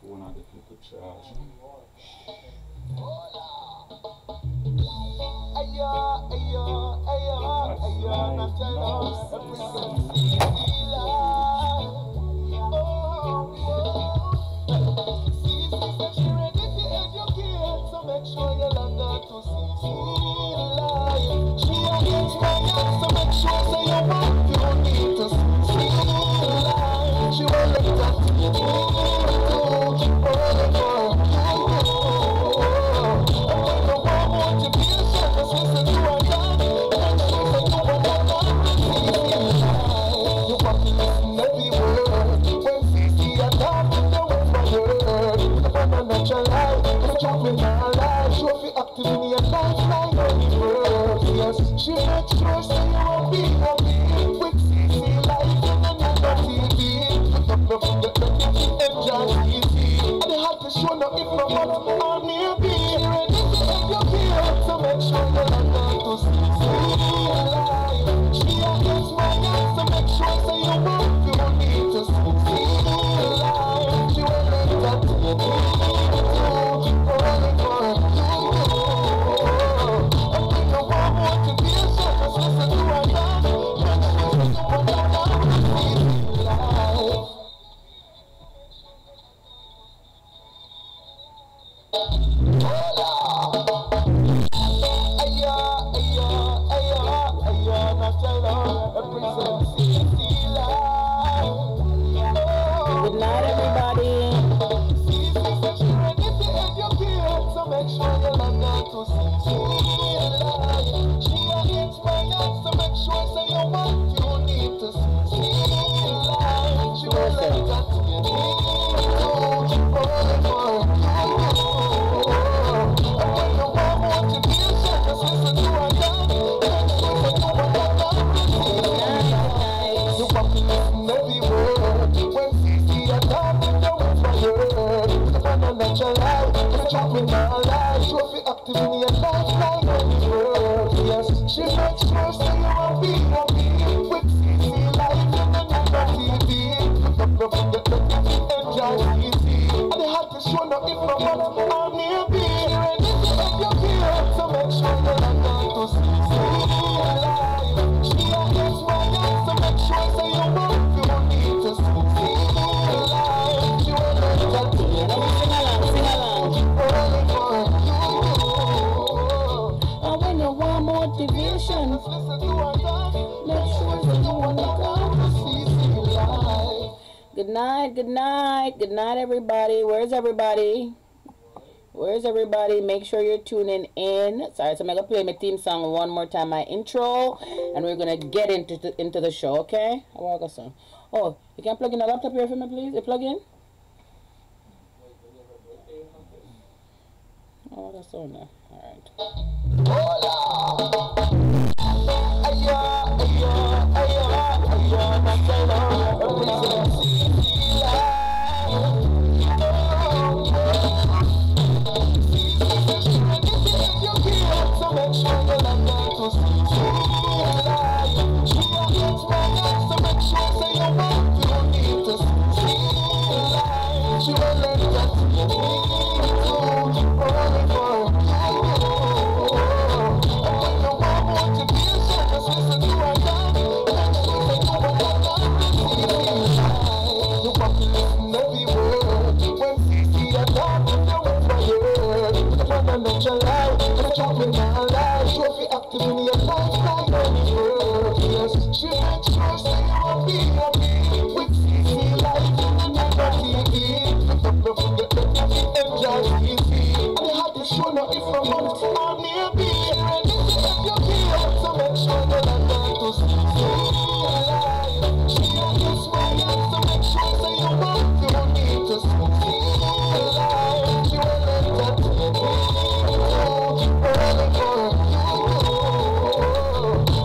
phone and get little charge. Make sure you love her to see life. She against my hands, so make sure say you want you need to see life. She will let that you do all the more. And when the war motivation, just listen to her God. Make sure say you will let her see life. You want to listen every word. When she see a God, you know it's my word. The man a natural life, it's jumping my life. She will be active in your life like any bird. Yes, she makes sure say you will be happy. With CC life and then you got TV. Don't forget that you can enjoy easy. And they have to show no if no what or maybe. Ready to end your period, so make sure you learn how to see life. She against my hands, so make sure say you want you need to see life. She will let that you do all the more. Good night, everybody. So make sure you learn how to see life. She against my hands, so make sure say you want you need to see life. She will let that you need to all the more. And when you want motivation, just listen to her God. Make sure that you will let her see life. You want to listen every word. When she see a God, you know it's my word. The man a natural life, it's jumping my life. She will be active in your life like any bird. Yes, she makes sure say you will be happy. With CC life and then you got TV. Don't forget that you can enjoy easy. And they have to show no if no what or maybe. Ready to end your period, so make sure you learn how to see life. She against my hands, so make sure say you want you need to see life. She will let that you do Sing along. all the more. And when you want motivation, Listen to her God. make sure that you want to go. See life. Good night, good night, good night, everybody. Where's everybody? Where's everybody? Make sure you're tuning in. Sorry, so I'm gonna play my theme song one more time, my intro, and we're gonna get into the show. Okay? Oh, you can plug in a laptop here for me, please. You plug in. Oh, that's so nice. All right. So make sure you learn how to see life. She against my hands, so make sure say you want you need to see life. She will let that you need to all the more. And when you want motivation, just listen to her God. Make sure say you will let her see life. You want to listen every word. When she see a God, you know it's my word. The man a natural life, it's jumping my life. She will be active in your life like any bird. Yes, she makes sure say you will be happy. With CC life and then you got TV. Don't forget that you can enjoy easy. And they have to show no if no month or maybe. Ready to end your period, so make sure you learn how to see life. She against my hands, so make sure say you want you need to see life. She will let that you do all the more.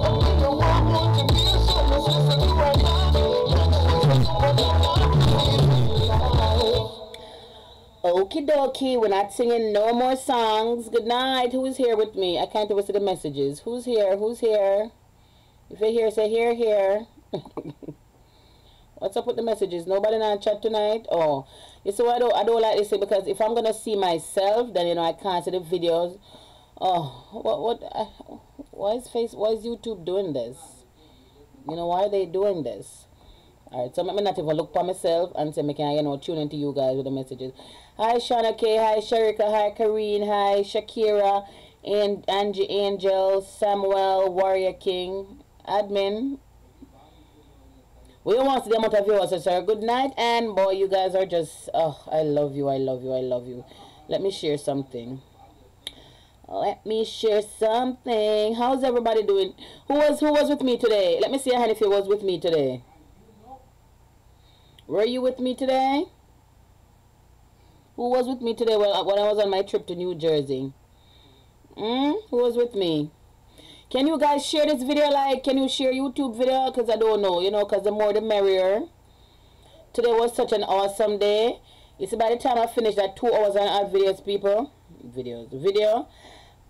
And when you want motivation, just listen to her God. Make sure you will let her see life. Okie dokie, we're not singing no more songs. Good night. Who is here with me? I can't even see the messages. Who's here? Who's here? If you're here, say here, here. What's up with the messages? Nobody in our chat tonight? Oh, you see, I don't like this because if I'm gonna see myself, then you know I can't see the videos. Oh, why is YouTube doing this? You know, why are they doing this? Alright, so let me not even look for myself and say, can I, you know, tune into you guys with the messages. Hi, Shauna K. Hi, Sharika. Hi, Kareen. Hi, Shakira. And Angie Angel. Samuel. Warrior King. Admin. We don't want to see the amount of viewers, sir. Good night, and boy, you guys are just, oh, I love you, I love you, I love you. Let me share something. Let me share something. How's everybody doing? Who was with me today? Let me see a hand if you was with me today. Were you with me today? Who was with me today when I was on my trip to New Jersey? Who was with me? Can you guys share this video? Like, can you share YouTube video? Because I don't know, you know, because the more the merrier. Today was such an awesome day. You see, by the time I finished that 2 hours on our videos, people, video,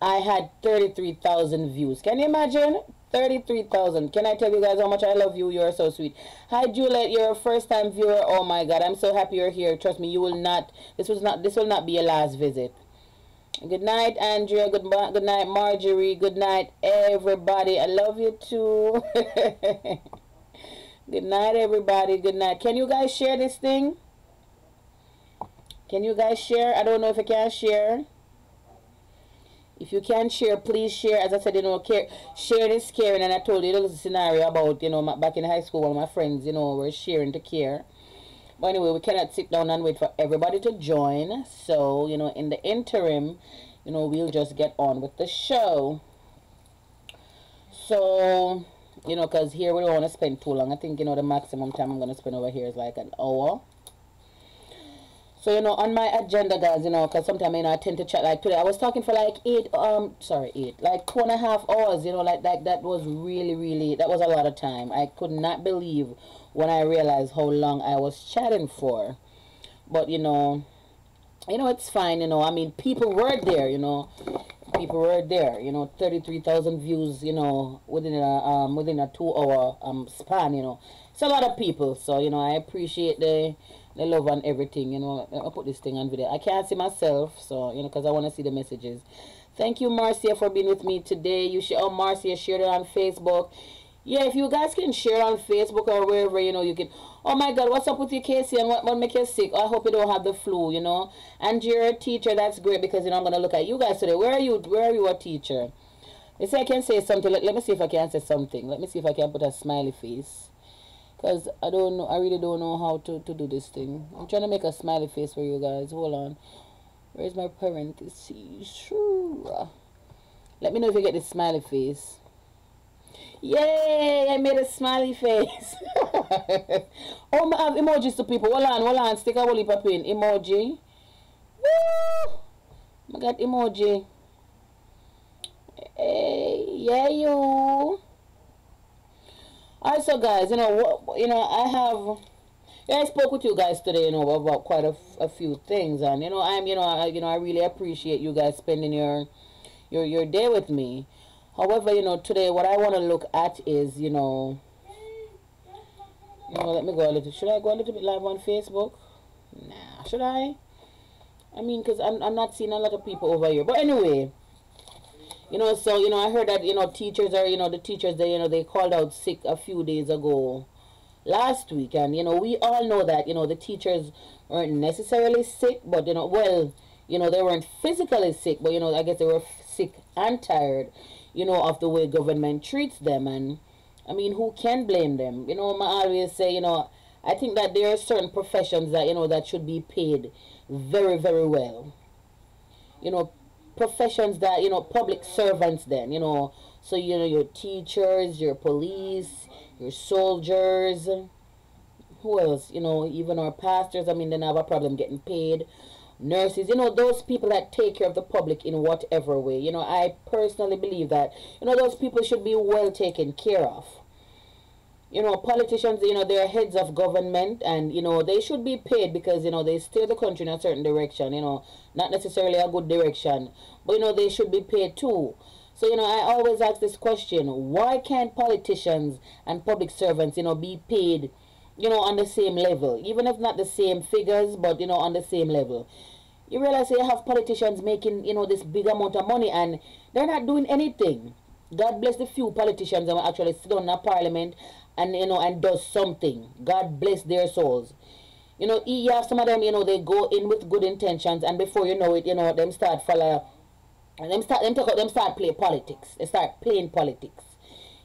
I had 33,000 views. Can you imagine? 33,000. Can I tell you guys how much I love you? You're so sweet. Hi, Juliet. You're a first-time viewer. Oh my God, I'm so happy you're here. Trust me, you will not. This will not be your last visit. Good night, Andrea. Good night, Marjorie. Good night, everybody. I love you too. Good night, everybody. Good night. Can you guys share this thing? Can you guys share? I don't know if I can share. If you can share, please share. As I said, you know, sharing is caring. And I told you a little scenario about, you know, back in high school, one of my friends, you know, were sharing to care. But anyway, we cannot sit down and wait for everybody to join. So, you know, in the interim, you know, we'll just get on with the show. So, you know, because here we don't want to spend too long. I think, you know, the maximum time I'm going to spend over here is like an hour. So, you know, on my agenda, guys, you know, because sometimes, you know, I tend to chat like today. I was talking for like like 2.5 hours, you know, like that was really, that was a lot of time. I could not believe when I realized how long I was chatting for. But, you know, it's fine, you know. I mean, people were there, you know. People were there, you know, 33,000 views, you know, within a 2 hour span, you know. It's a lot of people, so, you know, I appreciate the love and everything, you know. I'll put this thing on video. I can't see myself, so, you know, because I want to see the messages. Thank you, Marcia, for being with me today. You should, oh, Marcia shared it on Facebook. Yeah, if you guys can share on Facebook or wherever, you know, you can. Oh my God, what's up with you, Casey? And what make you sick? I hope you don't have the flu, you know. And you're a teacher, that's great, because, you know, I'm going to look at you guys today. Where are you a teacher? Let's see, I can say something. Let me see if I can say something. Let me see if I can put a smiley face. Because I don't know, I really don't know how to do this thing. I'm trying to make a smiley face for you guys. Hold on. Where's my parentheses? Sure. Let me know if you get this smiley face. Yay! I made a smiley face. Oh, I have emojis to people. Hold on. Stick a whole heap of pin. Emoji. Woo! I got emoji. Hey, yeah, you. Alright, so guys, you know what? You know, I spoke with you guys today, you know, about quite a few things, and you know, I really appreciate you guys spending your day with me. However, you know, today what I want to look at is, you know, let me go a little. Should I go a little bit live on Facebook? Nah, should I? I mean, because I'm not seeing a lot of people over here. But anyway, you know, so, you know, I heard that, you know, teachers are, you know, the teachers, they, you know, they called out sick a few days ago, last week. And, you know, we all know that, you know, the teachers weren't necessarily sick, but, you know, well, you know, they weren't physically sick, but, you know, I guess they were sick and tired, you know, of the way government treats them. And I mean, who can blame them? You know, I always say, you know, I think that there are certain professions that, you know, that should be paid very, very well. You know, professions that, you know, public servants then, you know, so, you know, your teachers, your police, your soldiers, who else, you know, even our pastors, I mean, they have a problem getting paid. Nurses, you know, those people that take care of the public in whatever way. You know, I personally believe that, you know, those people should be well taken care of. You know, politicians, you know, they're heads of government, and, you know, they should be paid because, you know, they steer the country in a certain direction, you know, not necessarily a good direction, but, you know, they should be paid too. So, you know, I always ask this question: why can't politicians and public servants, you know, be paid, on the same level, even if not the same figures, but on the same level. You realize you have politicians making this big amount of money and they're not doing anything. God bless the few politicians that will actually sit on a parliament and and does something. God bless their souls. You have some of them, they go in with good intentions, and before you know it, them start follow, and them start play politics. They start playing politics.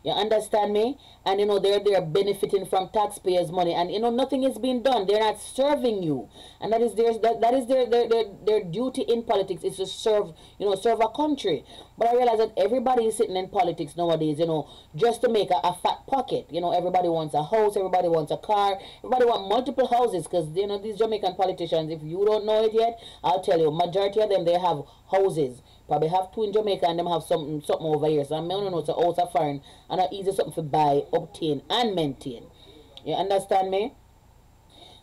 You understand me? And they're benefiting from taxpayers' money, and nothing is being done. They're not serving you, and that is their duty in politics is to serve serve a country. But I realize that everybody is sitting in politics nowadays, just to make a fat pocket. Everybody wants a house, everybody wants a car, everybody wants multiple houses, because these Jamaican politicians, if you don't know it yet, I'll tell you, majority of them, they have houses. Probably have two in Jamaica and them have something over here. So I don't know, it's a house of foreign and not easy something to buy, obtain and maintain. You understand me?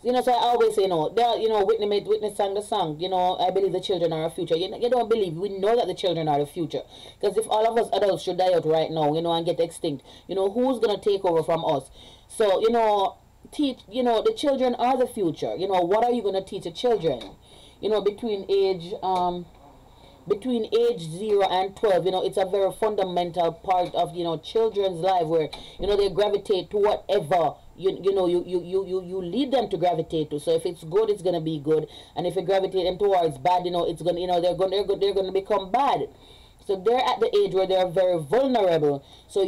So I always say, Whitney sang the song, I believe the children are our future. You don't believe, we know that the children are the future. Because if all of us adults should die out right now, and get extinct, who's going to take over from us? So, teach, the children are the future. What are you going to teach the children? Between age 0 and 12, it's a very fundamental part of, children's life where, they gravitate to whatever, you lead them to gravitate to. So if it's good, it's going to be good. And if you gravitate them towards bad, it's going to, they're going to become bad. So they're at the age where they're very vulnerable. So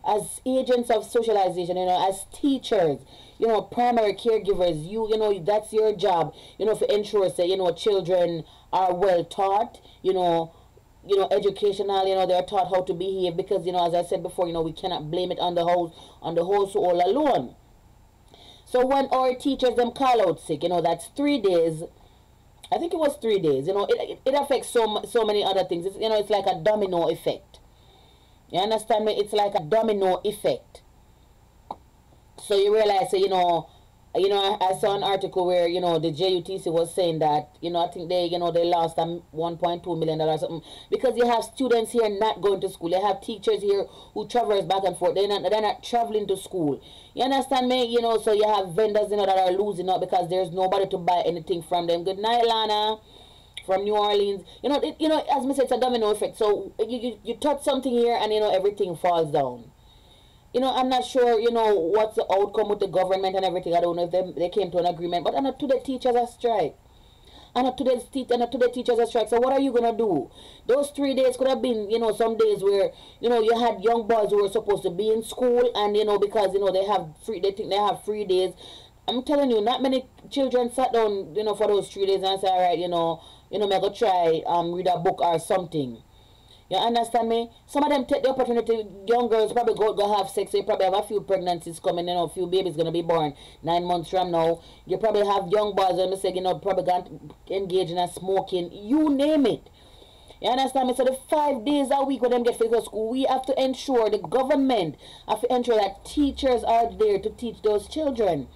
as agents of socialization, as teachers, primary caregivers, that's your job, to ensure that, children are well taught, educational, they're taught how to behave, because, as I said before, we cannot blame it on the household alone. So when our teachers, them call out sick, that's 3 days, I think it was 3 days, it affects so many other things. It's like a domino effect. You understand me? It's like a domino effect. So you realize, I saw an article where, the JUTC was saying that, I think they lost $1.2 million or something, because you have students here not going to school. You have teachers here who traverse back and forth. They're not traveling to school. You understand me? So you have vendors, that are losing out because there's nobody to buy anything from them. Good night, Lana. From New Orleans, as I said, it's a domino effect. So you touch something here, and everything falls down. I'm not sure, what's the outcome with the government and everything. I don't know if they came to an agreement. But today teachers are strike. Today teachers are strike. So what are you gonna do? Those 3 days could have been, some days where, you had young boys who were supposed to be in school, and because they think they have 3 days. I'm telling you, not many children sat down, for those 3 days and said, all right, I'm going to try read a book or something. You understand me? Some of them take the opportunity. Young girls probably go have sex. So you probably have a few pregnancies coming, a few babies going to be born 9 months from now. You probably have young boys, probably going to engage in a smoking. You name it. You understand me? So the 5 days a week when them get physical school, we have to ensure, the government have to ensure that teachers are there to teach those children.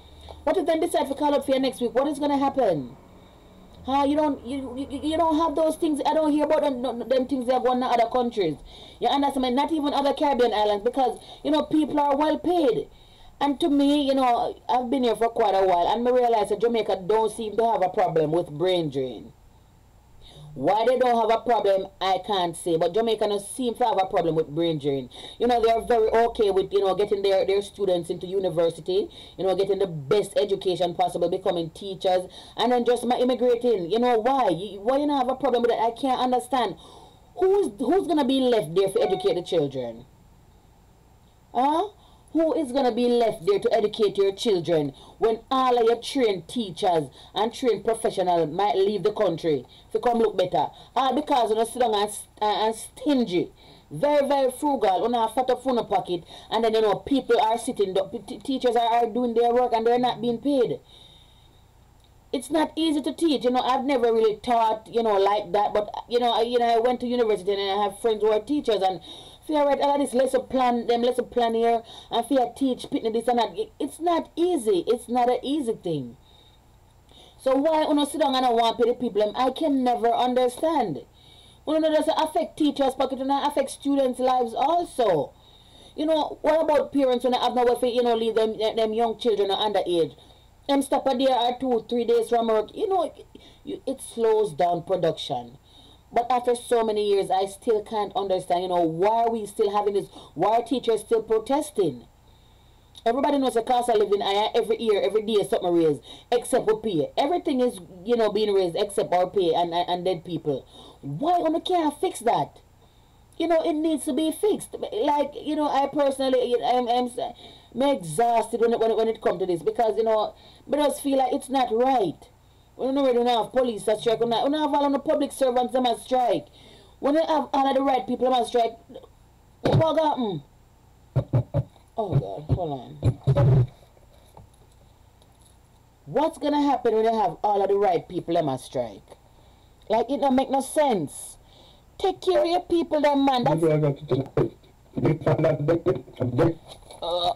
What if they decide to call up for you next week? What is going to happen? You don't have those things. I don't hear about them things that are going to other countries. You understand? Not even other Caribbean islands, because people are well paid. And to me, I've been here for quite a while, and I realize that Jamaica don't seem to have a problem with brain drain. Why they don't have a problem, I can't say. But Jamaicans seem to have a problem with brain drain. They are very okay with, getting their students into university, getting the best education possible, becoming teachers, and then just immigrating. Why? Why you not have a problem with that? I can't understand. Who's going to be left there to educate the children? Huh? Who is going to be left there to educate your children when all of your trained teachers and trained professionals might leave the country to come look better? All because you sit down and stingy, very, very frugal, on a fat up phone pocket, and then people are sitting, teachers are doing their work and they're not being paid. It's not easy to teach. I've never really taught, like that, but I went to university and I have friends who are teachers, and fear right, all of this lesson plan here, and fear teach pitney this and that. It's not easy. It's not an easy thing. So why sit down and I want to pay the people? I can never understand. Does affect teachers' pocket and affect students' lives also. You know, what about parents when they have no way for, you know, leave them young children underage? Them stop a day or 2-3 days from work. You know, it slows down production. But after so many years, I still can't understand, you know, why are we still having this? Why are teachers still protesting? Everybody knows the cost of living every year, every day something raised, except our pay. Everything is, you know, being raised except our pay and dead people. Why we can't fix that? You know, it needs to be fixed. Like, you know, I personally, I'm exhausted when it comes to this because, you know, I just feel like it's not right. We don't have police that strike. We don't have all of the public servants that must strike. When they have all of the right people that must strike, what happened? Oh God, hold on. What's gonna happen when they have all of the right people that must strike? Like, it don't make no sense. Take care of your people, then, man. That's... hold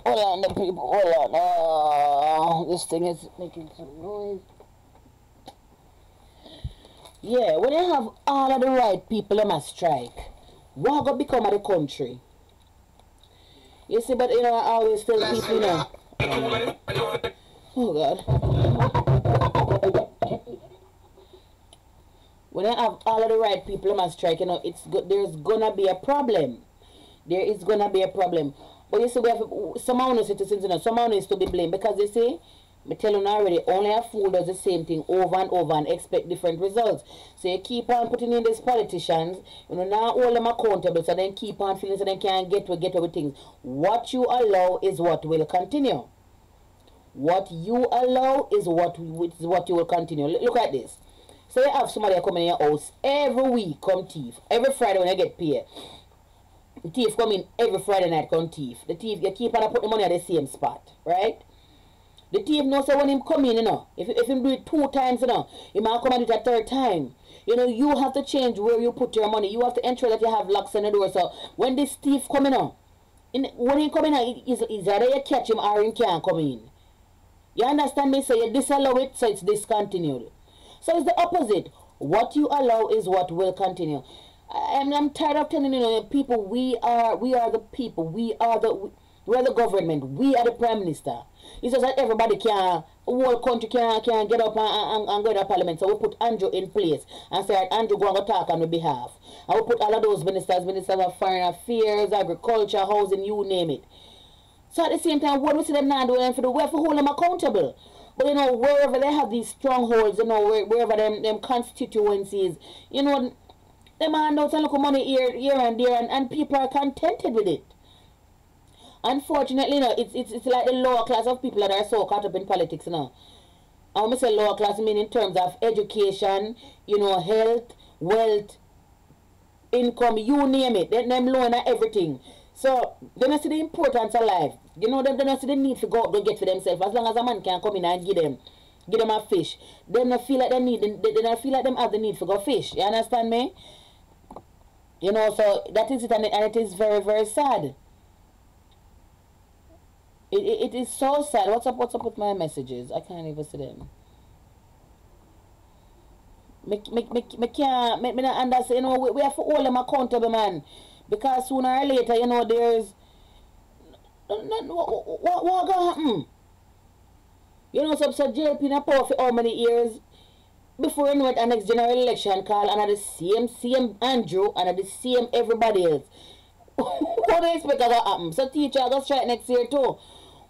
on, the people. Hold on. This thing is making some noise. Yeah, when you have all of the right people that must strike, what gonna become of the country? You see, but you know, I always tell people, you know. Oh God. When I have all of the right people that must strike, you know, there's gonna be a problem. There is gonna be a problem. But you see, we have some of our citizens, you know, some of us to be blamed because you see, I tell you already, only a fool does the same thing over and over and expect different results. So you keep on putting in these politicians, you know, now hold them accountable, so then keep on feeling so they can't get away with things. What you allow is what will continue. What you allow is what you will continue. Look at this. So you have somebody come in your house every week, come thief. Every Friday when you get paid. The thief come in every Friday night, come thief. The thief, you keep on put the money at the same spot, right? The thief knows that when him come in, you know, if him do it 2 times, you know, he might come and do it a 3rd time. You know, you have to change where you put your money. You have to ensure that you have locks on the door. So when this thief come in, when he come in, is either you catch him or he can't come in. You understand me? So you disallow it, so it's discontinued. So it's the opposite. What you allow is what will continue. I'm tired of telling you know, people, we are the people. We are the government. We are the prime minister. It's just that everybody can, the whole country can get up and go to parliament. So we put Andrew in place and say, Andrew, go and go talk on our behalf. And we put all of those ministers of foreign affairs, agriculture, housing, you name it. So at the same time, what we see them now doing for the way to hold them accountable. But you know, wherever they have these strongholds, you know, wherever them constituencies, you know, them hand out some little money here and there, and people are contented with it. Unfortunately, you know, it's like the lower class of people that are so caught up in politics, you know. I want to say lower class, I mean in terms of education, you know, health, wealth, income, you name it. Them loan at everything. So, they don't see the importance of life. You know, they don't see the need to go get for themselves. As long as a man can come in and give them a fish, they don't feel like they don't feel like them have the need to go fish. You understand me? You know, so that is it, and it is very, very sad. It is so sad. What's up with my messages? I can't even see them. Me not understand, you know, we have to hold them accountable, man. Because sooner or later, you know, there's what gonna happen? You know, so JLP in a power for how many years? Before you know it, a next general election call, and the same Andrew, and the same everybody else. What do you expect that happen? So teacher are going to strike next year too.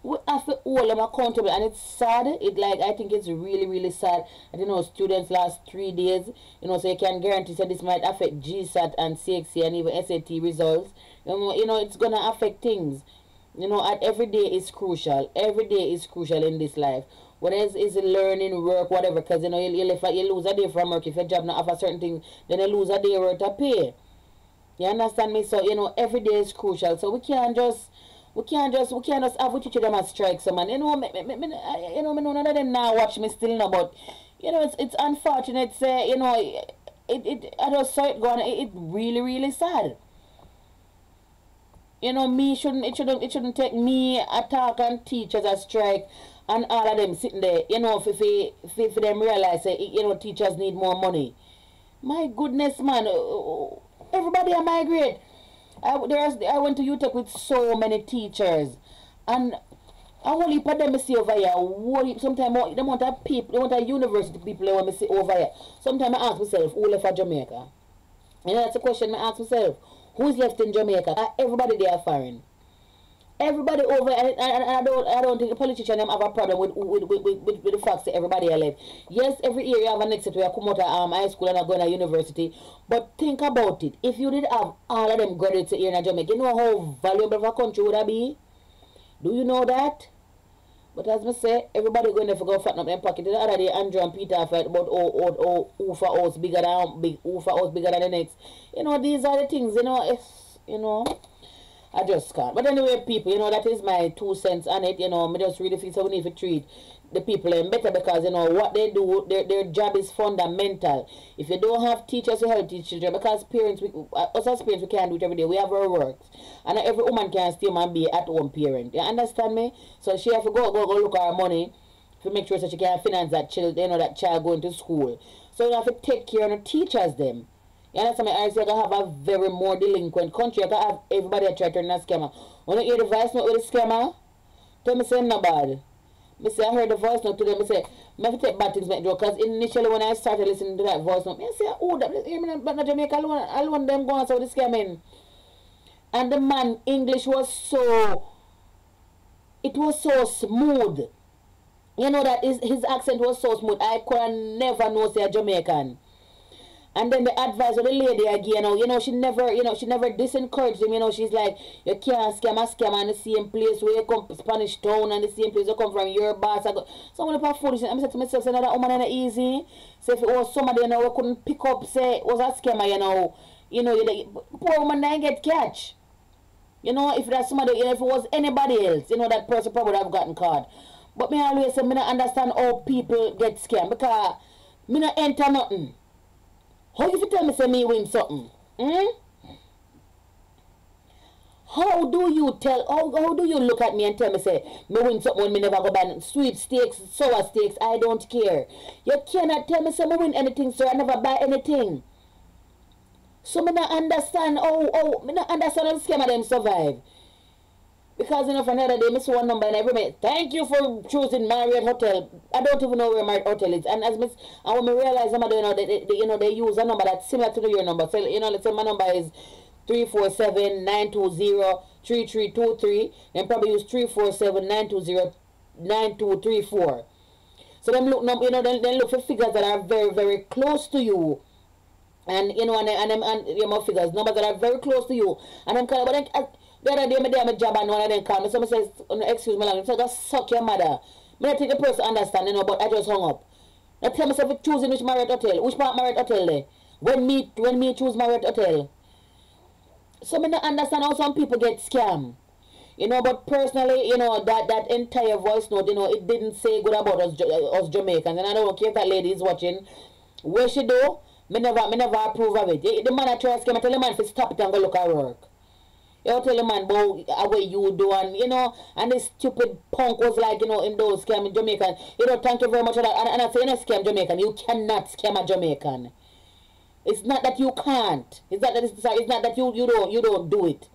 We have to hold them accountable, and it's sad. I think it's really, really sad. I don't know, students last 3 days, you know, so you can guarantee that this might affect GSAT and CXC and even SAT results. You know, it's gonna affect things. You know, and every day is crucial. Every day is crucial in this life. Whether it's learning, work, whatever, because you know you lose a day from work. If your job not offer certain things, then you lose a day worth of pay. You understand me? So you know every day is crucial. So we can't just have we teach them a strike, so man. You know, none of them now watch me still now, but you know it's unfortunate. Say you know I just saw it going. It really, really sad. You know, it shouldn't take me attack and teachers a strike and all of them sitting there, you know, for them realize that, you know, teachers need more money. My goodness, man, everybody migrate. I went to UTech with so many teachers, and I whole heap of them I see over here. Sometimes the amount of people, the amount of university people I want to see over here. Sometimes I ask myself, who left for Jamaica? You know, that's a question I ask myself. Who's left in Jamaica? Everybody there are foreign. Everybody over, and I don't think the politicians have a problem with the facts that everybody are left. Yes, every year you have an exit where you come out of high school and are going to university. But think about it. If you did have all of them graduates here in Jamaica, you know how valuable of a country would that be? Do you know that? But as I say, everybody going to go fatten up their pocket. The other day, Andrew and Peter fight about who for us bigger than the next. You know, these are the things. You know, I just can't. But anyway, people, you know, that is my 2 cents on it. You know, I just really feel so we need to treat the people better, because, you know, what they do, their job is fundamental. If you don't have teachers to help teach children, because parents, us as parents, we can't do it every day. We have our works. And every woman can still and be at home parent. You understand me? So she have to go look at her money to make sure that she can finance that child, you know, that child going to school. So you have to take care of the teachers them. You understand me? I say I can have a very more delinquent country. I can have everybody a try to turn a scammer. When you hear the voice note with the scammer, tell me say no bad. I say I heard the voice note to them. I say I have to take bad things back, because initially when I started listening to that voice note, I say, oh, that but not Jamaica alone them going so the scamming. And the man English was so, it was so smooth. You know that his accent was so smooth. I could never know say a Jamaican. And then the advice of the lady again, you know, she never disencouraged him. You know, she's like, you can't scam a scammer in the same place where you come Spanish town, and the same place you come from, your boss. Some of the foolishness. I'm saying to myself, say, no, that woman ain't easy. So if it was somebody, you know, who couldn't pick up, say, it was a scammer, you know, poor woman didn't get catch. You know, if that's somebody, you know, if it was anybody else, you know, that person probably would have gotten caught. But me always say, me not understand how people get scammed, because me not enter nothing. How if you tell me say me win something? How do you look at me and tell me say me win something when me never go buy sweepstakes, sour stakes, I don't care. You cannot tell me say me win anything, sir, I never buy anything. So me not understand me not understand how the scammer them survive. Because, you know, for another day, I saw one number and every minute, thank you for choosing Marriott Hotel. I don't even know where Marriott Hotel is. And and when I realize some of them, they use a number that's similar to your number. So, you know, let's say my number is 347-920-3323. Then probably use 347-920-9234. So them look, you know, then look for figures that are very, very close to you. And, you know, and you know, figures, numbers that are very close to you. And then, but then, the other day, I did my job and one of them called me. Someone says, excuse me, I said, just suck your mother. I think the person understand, you know, but I just hung up. Now tell myself, choosing which Marriott Hotel, which part Marriott Hotel there? When me choose Marriott Hotel. So I don't understand how some people get scammed. You know, but personally, you know, that entire voice note, you know, it didn't say good about us Jamaicans. And I don't care if that lady is watching. Where she do, me never approve of it. The man I try to scam, I tell the man to stop it and go look at work. You tell the man about what you do, and you know, and this stupid punk was like, you know, in those scam Jamaican. You know, thank you very much for that. And I say, in a scam Jamaican, you cannot scam a Jamaican. It's not that you can't. It's not that you don't do it.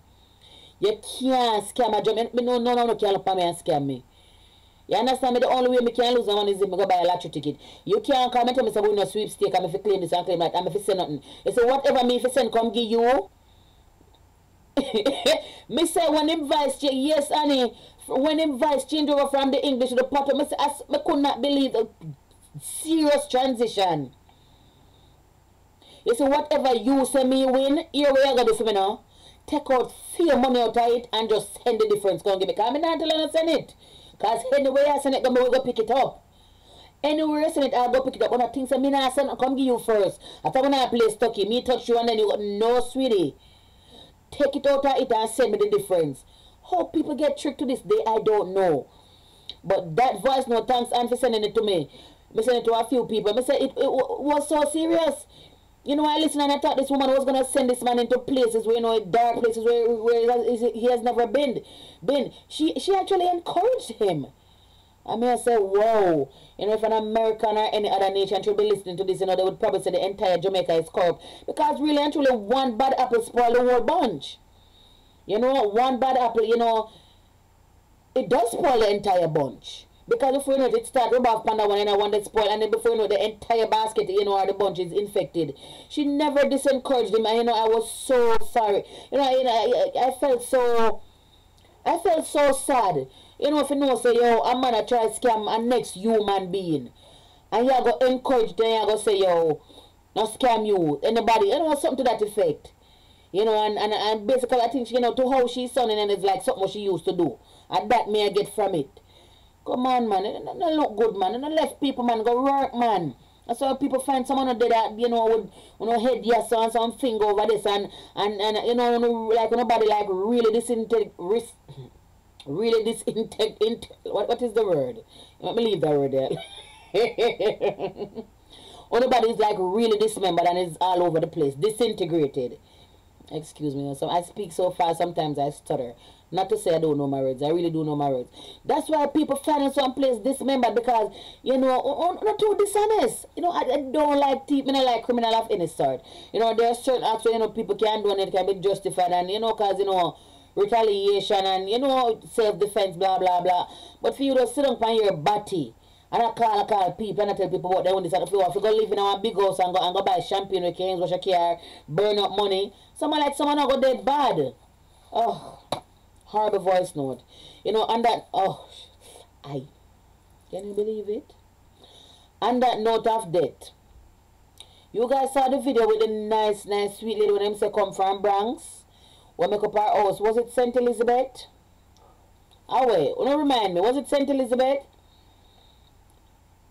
You can't scam a Jamaican. No, can't look at me and scam me. You understand me? The only way me can lose my money is if I go buy a lottery ticket. You can't come and tell me say we no sweepstake and if you claim this and claim that and if you say nothing. You say whatever me if you send come give you. Me say when him vice change, yes, honey, when him vice change over from the English to the Patois, me say I could not believe the serious transition. You say whatever you say me win, here we are gonna do for me now. Take out fear money out of it and just send the difference. Go and give me. Because I'm not telling you to send it. Because anyway I send it, we go pick it up. Anywhere I send it, I'll go pick it up. When I think so, me not send, come give you first. After when I play Stucky, me touch you and then you got no sweetie. Take it out of it and send me the difference. How people get tricked to this day, I don't know. But that voice note, thanks Anne for sending it to me. I sent it to a few people. I said it was so serious. You know, I listened and I thought this woman was going to send this man into places where, you know, dark places where he has never been. She actually encouraged him. I mean, I said, whoa. You know, if an American or any other nation should be listening to this, you know, they would probably say the entire Jamaica is corrupt. Because really and truly, one bad apple spoiled the whole bunch. You know, one bad apple, you know, it does spoil the entire bunch. Because before you know it start rub off panda one and I want that spoil, and then before you know the entire basket, you know, or the bunch is infected. She never disencouraged him, and you know, I was so sorry. I felt so sad. You know, if you know, say, yo, a man a try scam a next human being. And you go encourage them, you go say, yo, not scam you, anybody, you know, something to that effect. You know, and basically I think, you know, to how she's sounding, and it's like something what she used to do. And that may I get from it. Come on, man. It don't look good, man. It don't left people, man. Go work, man. That's why people find someone who did that, you know, with, you know, head yes and some finger over this, and you know, like nobody like really what is the word? Let me leave that word there. Or nobody is like really dismembered and is all over the place, disintegrated. Excuse me. So I speak so fast, sometimes I stutter. Not to say I don't know my words. I really do know my words. That's why people find in some place dismembered, because, you know, not too dishonest. You know, I don't like thief. I don't like criminal of any sort. You know, there are certain acts where, you know, people can do and it can be justified, and, you know, because, you know, retaliation and, you know, self-defense, blah, blah, blah. But for you to sit on your body and I call people and I tell people what they want this on the floor. If you go live in a big house and go buy champagne with Kings, wash your car, burn up money, someone not go dead bad. Oh, horrible voice note. You know, and that, can you believe it? On that note of death, you guys saw the video with the nice, sweet lady when them say come from Bronx, we make up our house. Was it St. Elizabeth? Oh wait, don't remind me, was it St. Elizabeth?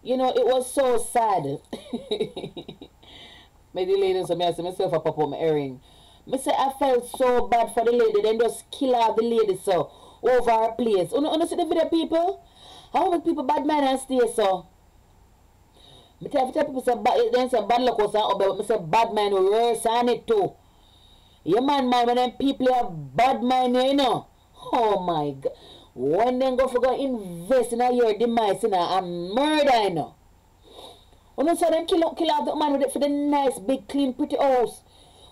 You know, it was so sad. Maybe the lady, so I see myself a pop up my earring. I say I felt so bad for the lady, then just kill out the lady so over her place. You see the video, people? How many people bad man and stay so? I tell people say bad luck was on, but I say bad man worse on it too. Yeah, man, when them people have bad mind, you know. Oh my God. When they go for go invest in your demise, you know, and murder, you know. When you saw them kill out the man with it for the nice, big, clean, pretty house.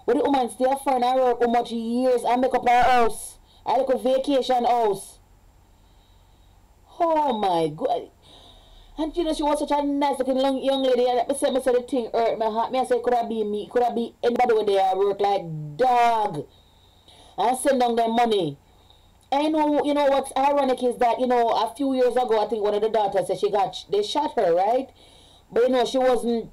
Where the woman stay for and work how much years and make up her house. I like a vacation house. Oh my God. And you know, she was such a nice looking young lady. And I said the thing hurt my heart. I said, could have been me. Could have been anybody where they work like dog. And send down their money. And you know what's ironic is that, you know, a few years ago, I think one of the daughters said they shot her, right? But, you know, she wasn't,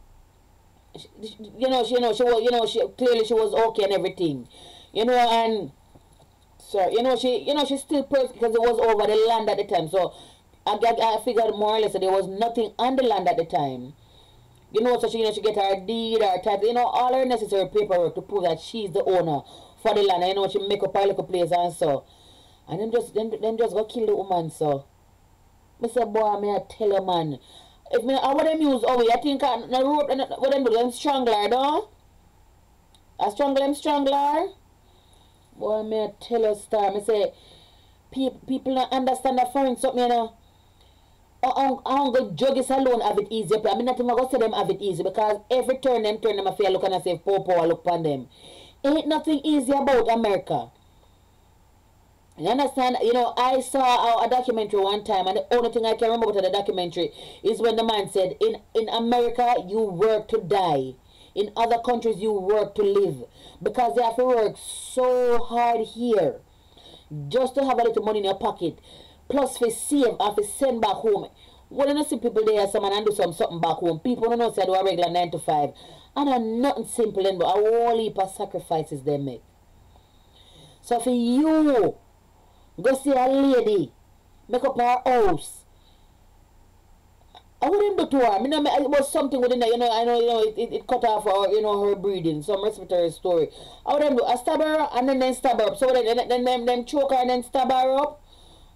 clearly she was okay and everything. You know, and, sir, she still pressed because it was over the land at the time. So, I figured more or less that there was nothing on the land at the time. You know, so she get her deed, her title, you know, all her necessary paperwork to prove that she's the owner for the land. And, you know, she make up her little place and so. And them just go kill the woman, so. I say, boy, may I tell you, man. If me, what them use, I think the rope, what them do, them strangler, though? I strangle them strangler? Boy, may I tell you, star. I say, people don't understand that foreign something, you know. Uncle Juggies alone have it easy. I mean, not even going to say them have it easy, because every turn them I feel look and I say, poor, look upon them. Ain't nothing easy about America. You understand? You know, I saw a documentary one time, and the only thing I can remember about the documentary is when the man said, in America, you work to die. In other countries, you work to live. Because they have to work so hard here just to have a little money in your pocket. Plus, for save and for send back home. When you see people there, someone and do something back home, people don't know say do a regular 9 to 5. And nothing simple, but a whole heap of sacrifices they make. So for you, go see a lady, make up her house. I wouldn't do to her. It was something within that, I know, it cut off her, her breathing, some respiratory story. I wouldn't do. I stab her and then stab her up. So then choke her and then stab her up.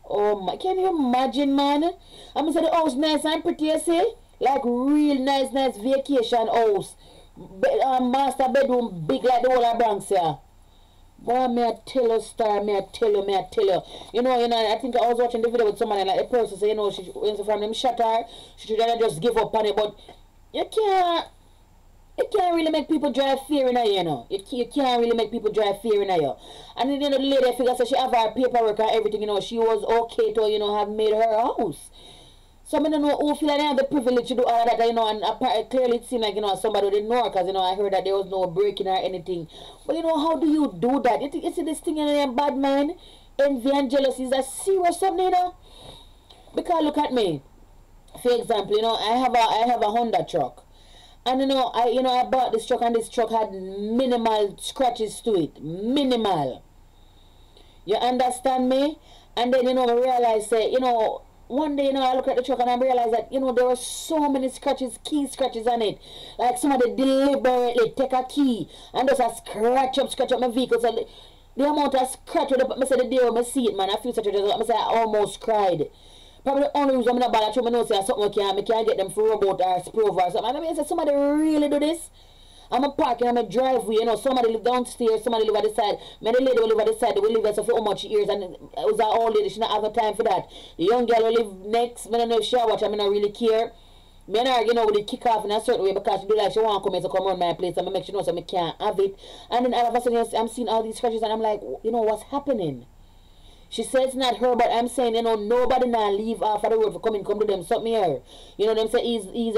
Oh my, can you imagine, man? I mean, say the house nice and pretty, you see? Like real nice vacation house. Master bedroom big like the whole of Bronx here. Boy, may I tell you, star, may I tell you. You know, I think I was watching the video with someone and like the person say, she from them shot her, she should have just give up on it, but you can't It can't really make people drive fear in her, you know. You can't really make people drive fear in her. And then, you know, the lady figure so she have her paperwork and everything, you know, she was okay to, you know, have made her house. So I don't know who feel like they have the privilege to do all that, you know, and apparently clearly it seemed like, you know, somebody didn't know, because, you know, I heard that there was no breaking or anything. But, you know, how do you do that? You see this thing in a bad mind, envy and jealousy, is that serious something, you know? Because look at me. For example, you know, I have a Honda truck. And you know, I bought this truck, and this truck had minimal scratches to it. Minimal. You understand me? And then, you know, I realized, you know, one day, you know, I look at the truck and I realized that, you know, there were so many scratches, key scratches on it. Like somebody deliberately take a key and just a scratch up my vehicle. So the amount of scratch, I said the day when I see it, man, I feel such a, I say I almost cried. Probably the only reason I'm not bad at know say something I can't get them for robot or sprove or something. I mean, say somebody really do this. I'm a parking, I'm a driveway, you know, somebody live downstairs, somebody live at the side. Man, the lady will live at the side, they will live there for how much years, and it was an old lady, she not have a time for that. The young girl will live next, I don't know if she watch, I mean, I really care. Me and her, you know, with the kick off in a certain way because she do like she want to come here to come around my place and I make sure, you know, so I can't have it. And then all of a sudden, I'm seeing all these scratches and I'm like, you know, what's happening? She says it's not her, but I'm saying, you know, nobody now leave off of the road for come to them something here. You know, them say he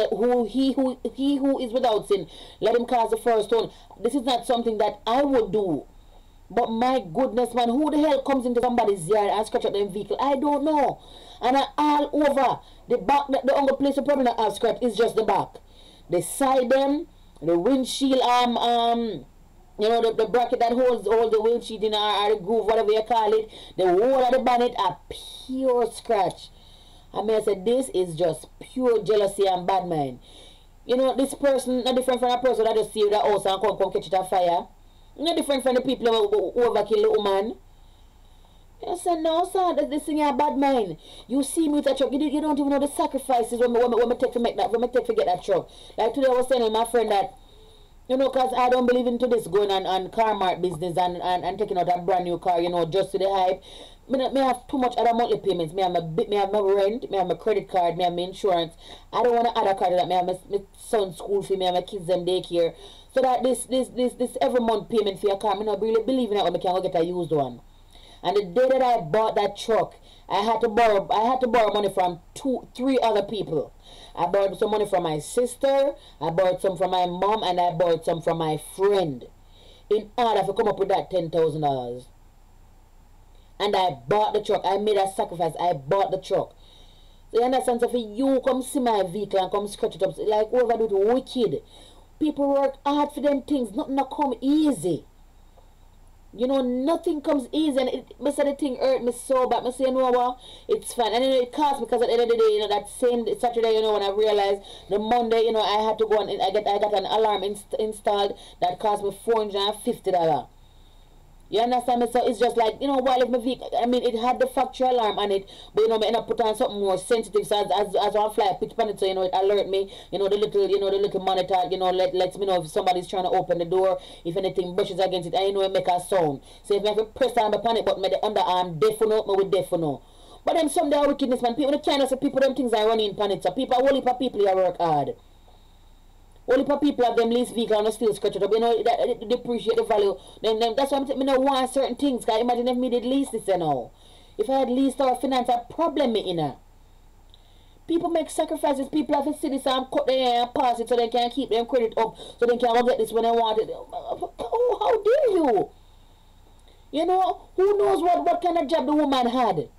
who is without sin, let him cast the first stone. This is not something that I would do. But my goodness, man, who the hell comes into somebody's yard and scratch up their vehicle? I don't know. And all over the back, the only place the problem I have scratch is just the back. The side them, the windshield you know, the bracket that holds all the windshield in or the groove, whatever you call it, the whole of the bonnet, a pure scratch. I mean, I said, this is just pure jealousy and bad mind. You know, this person, not different from a person that just see the house and come catch it on fire. Not different from the people who overkill the woman. I said, no, sir, this thing is a bad mind. You see me with that truck, you don't even know the sacrifices when me take to make that, when me take to get that truck. Like today I was telling my friend that, you know, because I don't believe into this going on car mart business and taking out a brand new car, you know, just to the hype. Me have too much other monthly payments. Me have my rent, me have my credit card, me have my insurance. I don't want to add a card to that. Me have my son's school fee, me have my kids them daycare. So that this every month payment for your car, me not really believe in that when I can go get a used one. And the day that I bought that truck, I had to borrow money from 3 other people. I borrowed some money from my sister, I borrowed some from my mom, and I borrowed some from my friend in order to come up with that $10,000. And I bought the truck. I made a sacrifice. I bought the truck. So you understand? So if you come see my vehicle and come scratch it up, like whoever do it wicked. People work hard for them things. Nothing not come easy. You know, nothing comes easy, and me say the thing hurt me so bad. Me say, you know what, it's fine. And you know, it cost me because at the end of the day, you know, that same Saturday, you know, when I realized the Monday, you know, I had to go and I got an alarm installed that cost me $450. You understand me? So it's just like, you know, while if my vehicle, I mean, it had the factory alarm on it, but you know, I end up putting on something more sensitive. So as I fly, pitch on it, so you know, it alert me. You know, the little monitor, you know, lets me know if somebody's trying to open the door, if anything brushes against it, I know it make a sound. So if I have to press on the panic button, the underarm deaf or no, me with deaf or no. But then some day wickedness, man. People can't say people them things are running in panic. So people, only for people who work hard. Only for people have them lease vehicle and still scratch it up. You know, that depreciate the value. Then that's why I'm saying, I don't want certain things. Because imagine if me did lease this, you know. If I had leased our finance, a problem me in it. People make sacrifices. People have to see this and cut their hair and pass it so they can keep their credit up. So they can go get this when they want it. Oh, how dare you? You know, who knows what kind of job the woman had?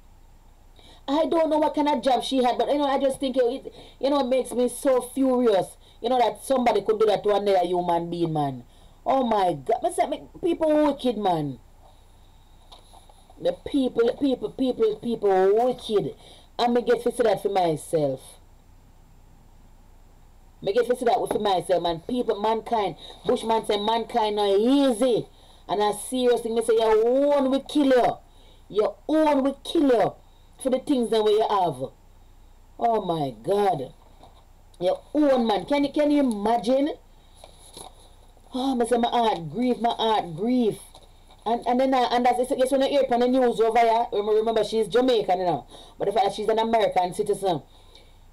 I don't know what kind of job she had. But, you know, I just think, it makes me so furious. You know, that somebody could do that to another human being, man. Oh my God. I say, people wicked, man. The people wicked. And me get to see that for myself. Me get to see that for myself, man. People, mankind. Bushman say mankind not easy. And a serious thing, me say your own will kill you. Your own will kill you for the things that you have. Oh my God. Your own, man. Can you imagine? Oh, I say my heart grief. And then that's it's when I hear it on the news over here. Remember she's Jamaican, you know. But the fact that she's an American citizen.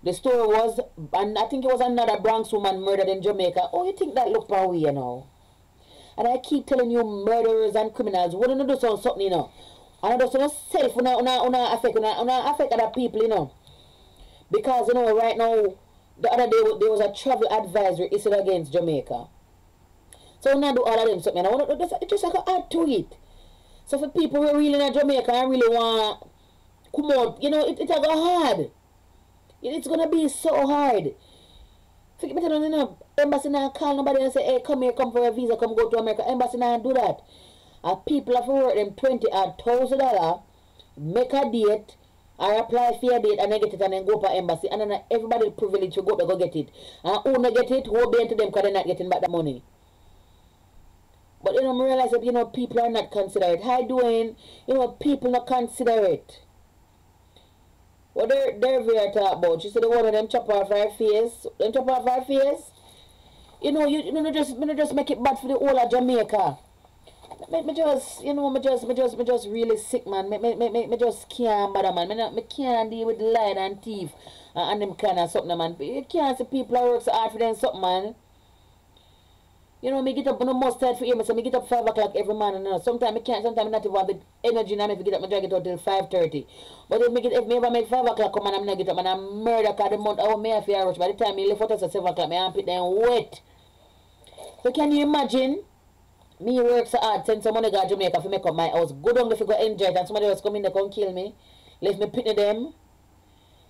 The story was, and I think it was another Bronx woman murdered in Jamaica. Oh, you think that look for we, you know? And I keep telling you, murderers and criminals, what do you do something, you know? And I just self, affect other people, you know? Because, you know, right now, the other day, there was a travel advisory issued against Jamaica. So now do all of them something. I want to just like add to it. So for people who are really in Jamaica and really want come out, you know, it's going to go hard. It's going to be so hard. Forget me telling you, know, embassy now call nobody and say, hey, come here, come for a visa, come go to America. Embassy now do that. And people have to work them $20,000, make a date, or apply for a date and then get it and then go to embassy. And then everybody privileged to go to go get it. And who not get it, who be into them because they're not getting back the money. But you know, I realize that, you know, people are not considerate. How doing, you know, people not consider it. What they're very talk about. You see the one of them chop off our face. Them chop off our face. You know, you know, just make it bad for the whole of Jamaica. Me just, you know, me just really sick, man. Me just can't bother, man. Me can't deal with lying and thief and them kind of something, man. You can't see people that work so hard for them something, man. You know, me get up on the most time for you, so me get up 5 o'clock every morning. Sometimes I can't, sometimes I not even have the energy now to get up, I drag it out till 5:30. But if me ever make 5 o'clock come and I'm not get up and I'm murder because the month I may have to rush. By the time me left out at 7 o'clock, my armpit then wet. So can you imagine? Me work so hard, send some money to Jamaica to make up my house. Go down if you go enjoy it and somebody else come in there come kill me. Leave me pitney them.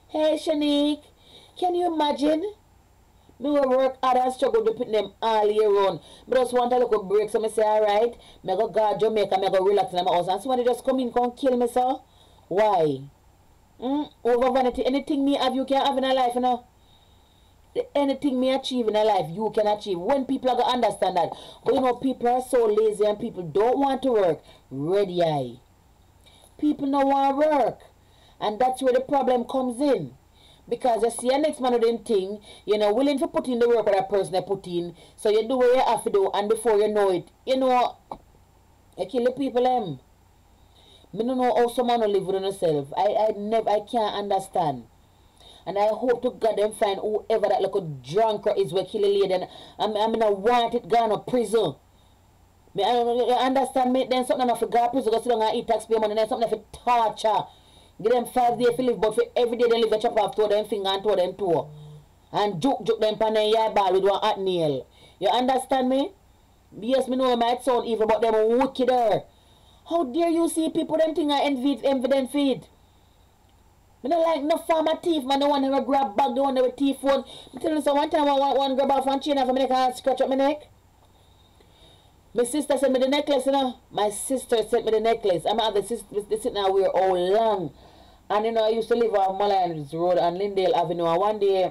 Hey Shanique, can you imagine? Me will work hard and struggle to put them all year round. Me just want a little break, so me say, alright, me go Jamaica, me go relax in my house. And somebody just come in, come kill me, so? Why? Over vanity, anything me have, you can have in a life, you know? Anything me achieve in a life, you can achieve. When people are going to understand that. But you know, people are so lazy and people don't want to work. Ready eye. People don't want to work. And that's where the problem comes in. Because you see a next man of them thing, you're not willing to put in the work that that person they put in. So you do what you have to do, and before you know it, you know, you kill the people them. Me don't know how someone will live with themselves. I can't understand. And I hope to God them find whoever that little drunker is will kill a lady. And I mean I want it gone to prison. Me I understand me then something enough to go to prison, go sit down and eat taxpayer money, then something for torture. Give them 5 days to live, but for every day they live a chop off to them finger and to them toe. And joke them pan their yard ball with one hot nail. You understand me? Yes, me know it might sound evil, but them wickeder. How dare you see people them thing and envy them feed? Me don't like no farmer thief, man. The one who grab bag, the one who thief phone. Me tell you so one time one grab off one chain off and I can scratch up my neck. My sister sent me the necklace, you know. My sister sent me the necklace. I'm at the sister sitting now we're all long. And you know, I used to live on Mullins Road and Lindale Avenue. And one day,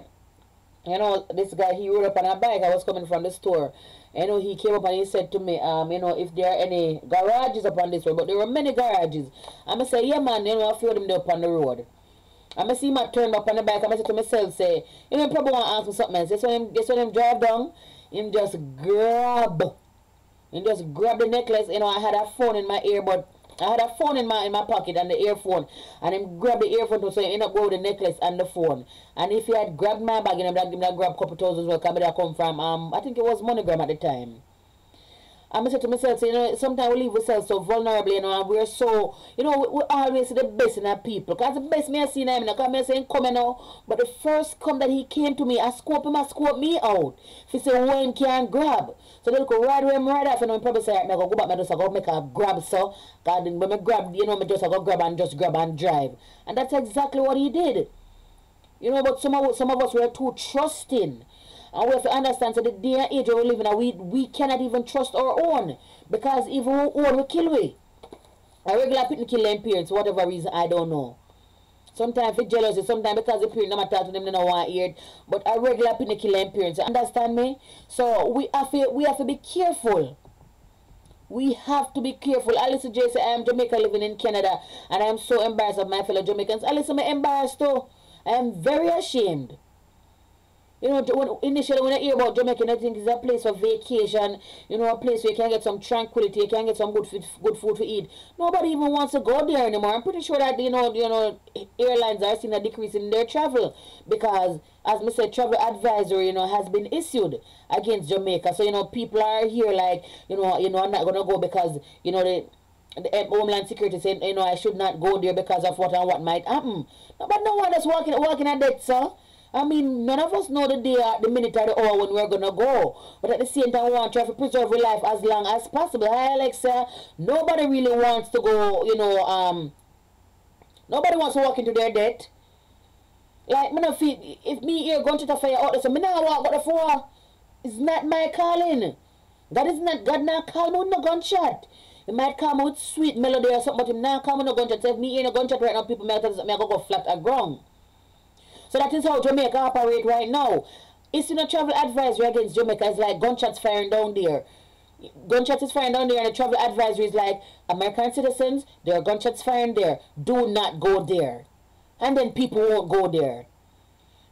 you know, this guy, he rode up on a bike. I was coming from the store. You know, he came up and he said to me, you know, if there are any garages upon this road. But there were many garages. And I said, yeah, man, you know, a few of them there upon the road. And I see him turn up on the bike. And I said to myself, say, you know, probably want to ask me something else. Guess when him drive down, him just grab. Him just grab the necklace. You know, I had a phone in my ear, but I had a phone in my pocket and the earphone. And him grab the earphone to say, you know, go with the necklace and the phone. And if he had grabbed my bag, you know, him that grab a couple thousand as well. Because I come from, I think it was MoneyGram at the time. And I said to myself, you know, sometimes we leave ourselves so vulnerable, you know, and we're so, you know, we always see the best in our people. Because the best me I see in him, because I say, come now. But the first come that he came to me, I scope him, I scope me out. He said, when can grab? So they go right away, right off, and I probably say, I go back, I just go make a grab, so. Because when I grab, you know, I just go grab and drive. And that's exactly what he did. You know, but some of us were too trusting. And we have to understand, so the day and age we live in, we cannot even trust our own. Because even our own will kill we. A regular people kill their parents, for whatever reason, I don't know. Sometimes for jealousy, sometimes because the parents never talk to them, they don't want to hear it. But a regular people kill their parents, you understand me? So we have to be careful. We have to be careful. Alice J say, I am Jamaican living in Canada, and I am so embarrassed of my fellow Jamaicans. Alice, I'm embarrassed too. I am very ashamed. You know, initially when I hear about Jamaica, I think it's a place for vacation, you know, a place where you can get some tranquility, you can get some good food to eat. Nobody even wants to go there anymore. I'm pretty sure that, airlines are seeing a decrease in their travel because, as I said, travel advisory, has been issued against Jamaica. So, people are here like, I'm not going to go because, the Homeland Security said, I should not go there because of what and what might happen. No, but no one is walking at that, sir. I mean, none of us know the day, the minute, or the hour when we're gonna go. But at the same time, we want to preserve our life as long as possible. Hi, Alexa. Nobody really wants to go, nobody wants to walk into their death. Like, me no feel, if me here going to the fire out there, so me not walk out the floor. It's not my calling. God not call me with no gunshot. He might call me with sweet melody or something, but him not call me with no gunshot. So if me hear no gunshot right now, people may tell me I go flat at ground. So that is how Jamaica operate right now. It's a travel advisory against Jamaica. It's like gunshots firing down there. Gunshots is firing down there, and the travel advisory is like, American citizens, there are gunshots firing there. Do not go there. And then people won't go there.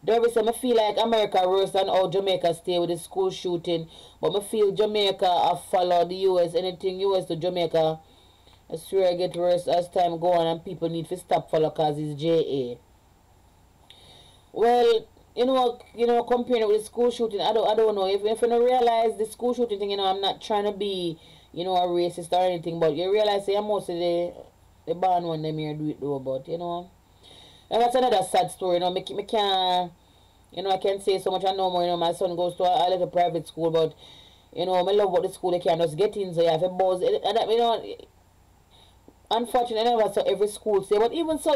There is I feel like America worse than how Jamaica stay with the school shooting. But I feel Jamaica follow the US. Anything US to Jamaica, I swear I get worse as time go on, and people need to stop follow because it's JA. Well, comparing it with the school shooting, I don't know. If you don't realize the school shooting thing, I'm not trying to be, a racist or anything, but you realize, most of the band one them here do it though, but, and that's another sad story, me can't, I can't say so much I know more, my son goes to a little private school, but, I love what the school they can just get in, so you have a buzz, and that, unfortunately, I never saw every school say, but even so,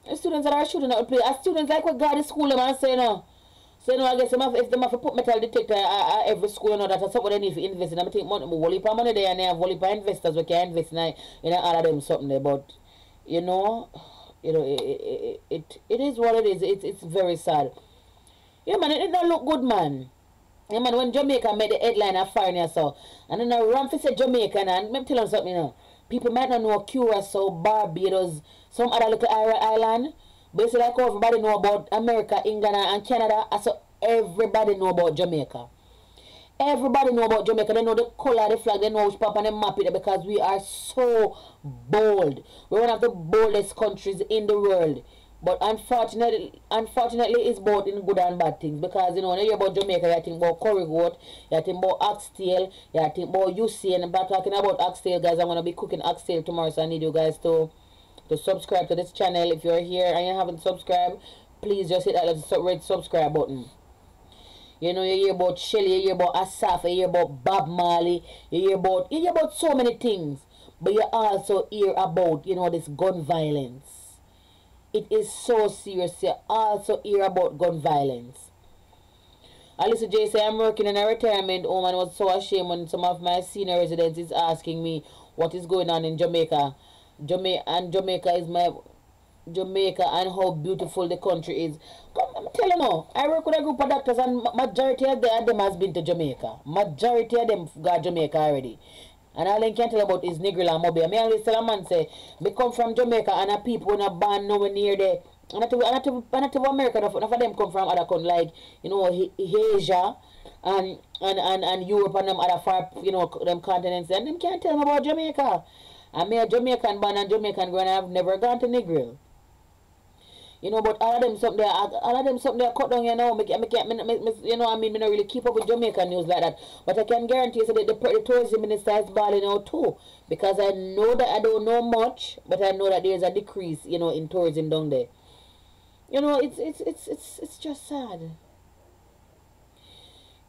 the students that are shooting at the place, students like what God is school them and say, So, I guess if they have to put metal detector at every school, that's something they need to invest in. I think money there and they have investors who can invest in all of them something there. But, it is what it is. It's very sad. Yeah, man, it don't look good, man. Yeah, man, when Jamaica made the headline of foreign so, and then I run for say Jamaica, and let me tell you something, people might not know Curacao, Barbados, some other little island, but it's like everybody know about America, England, and Canada, so everybody know about Jamaica. Everybody know about Jamaica. They know the color of the flag, they know which pop and they map it because we are so bold. We're one of the boldest countries in the world. But unfortunately, it's both in good and bad things. Because, when you hear about Jamaica, you think about curry goat, you think about oxtail, you think about Usain. And by talking about oxtail, guys, I'm going to be cooking oxtail tomorrow, so I need you guys to subscribe to this channel. If you're here and you haven't subscribed, please just hit that red subscribe button. You hear about Shelly, you hear about Asaf, you hear about Bob Marley, you hear about so many things. But you also hear about, this gun violence. It is so serious. You also hear about gun violence. Alyssa J say, I'm working in a retirement home and was so ashamed when some of my senior residents is asking me what is going on in Jamaica. Jamaica and how beautiful the country is. I'm telling you, I work with a group of doctors and majority of them has been to Jamaica. Majority of them got Jamaica already. And all I can tell you about is Negril and Mobile. I always tell a man, say, me come from Jamaica and a people in a band nowhere near there. And not to America, enough of them come from other countries like, Asia and Europe and them other far, them continents. And them can't tell me about Jamaica. I'm a Jamaican band and Jamaican girl and I've never gone to Negril. But all of them something they cut down, I mean, I don't really keep up with Jamaican news like that. But I can guarantee you that the tourism minister is balling out too. Because I know that I don't know much, but I know that there's a decrease, in tourism down there. It's just sad.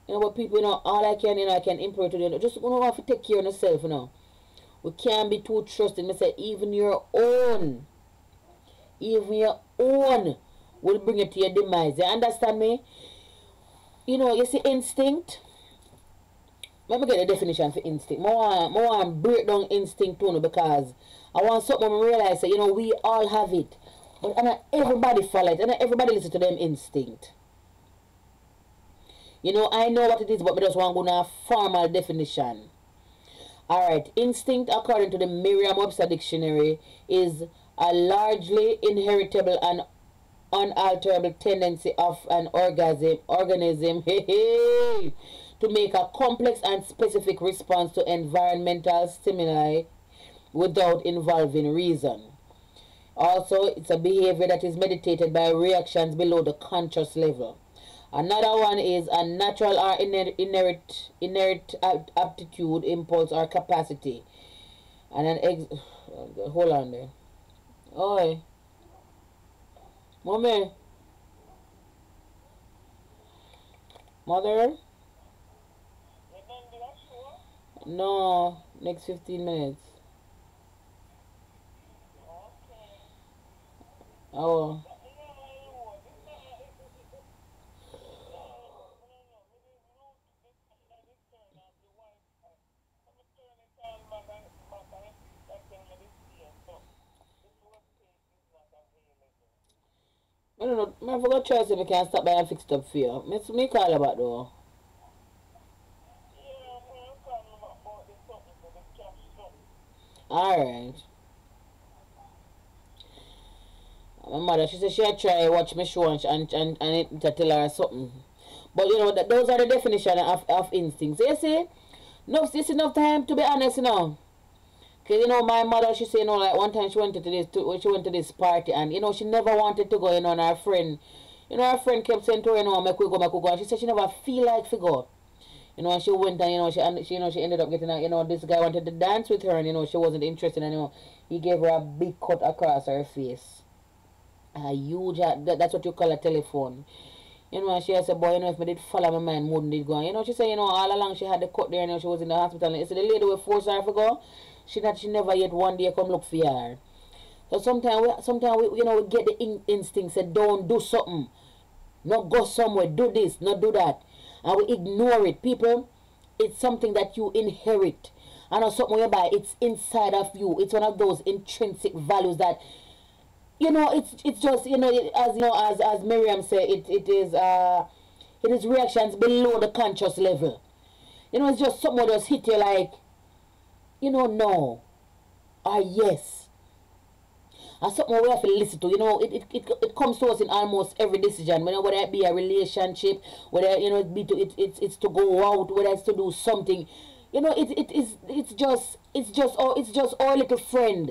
But people, all I can improve to them. Just have to take care of yourself, We can't be too trusting. I say, even your own will bring it to your demise. You understand me? You see instinct. Let me get a definition for instinct. I want to break down instinct too, because I want something to realize that, we all have it. But not everybody follow it. And not everybody listen to them instinct. I know what it is, but I just want to go to a formal definition. Alright, instinct according to the Merriam-Webster dictionary is a largely inheritable and unalterable tendency of an organism to make a complex and specific response to environmental stimuli without involving reason. Also, it's a behavior that is mediated by reactions below the conscious level. Another one is a natural or inherent aptitude, impulse, or capacity. And hold on there. Oi. Mommy. Mother? No, next 15 minutes. Oh. I don't know. I forgot to try so we can stop by and fix it up for you. Me call about though. Alright. My mother, she said she had try watch my show and it to tell her something. But you know, that those are the definition of instincts. You see? No, this enough time to be honest, you know. Cause you know my mother, she say, you know, like one time she went to this party and you know she never wanted to go, you know, and her friend, you know, her friend kept saying to her, you know, make we go, and she said she never feel like to go. You know, and she went and you know she ended up getting a, you know, this guy wanted to dance with her and you know she wasn't interested and you know he gave her a big cut across her face. A huge, that's what you call a telephone. You know, and she said, boy, you know, if me did follow my mind, wouldn't it go? You know, she said, you know, all along she had the cut there, you know, she was in the hospital. And you see, the lady will force her to go. She never yet one day come look for her. So sometimes we, you know, we get the instinct, say, don't do something. Not go somewhere, do this, not do that. And we ignore it. People, it's something that you inherit. And not something whereby it's inside of you. It's one of those intrinsic values that, you know, it's just, you know, as Miriam said, it is reactions below the conscious level. You know, it's just something that just hit you like, you know, no or yes. And something we have to listen to. You know, it comes to us in almost every decision. Whether it be a relationship, whether, you know, it's to go out, whether it's to do something. You know, it's just our little friend.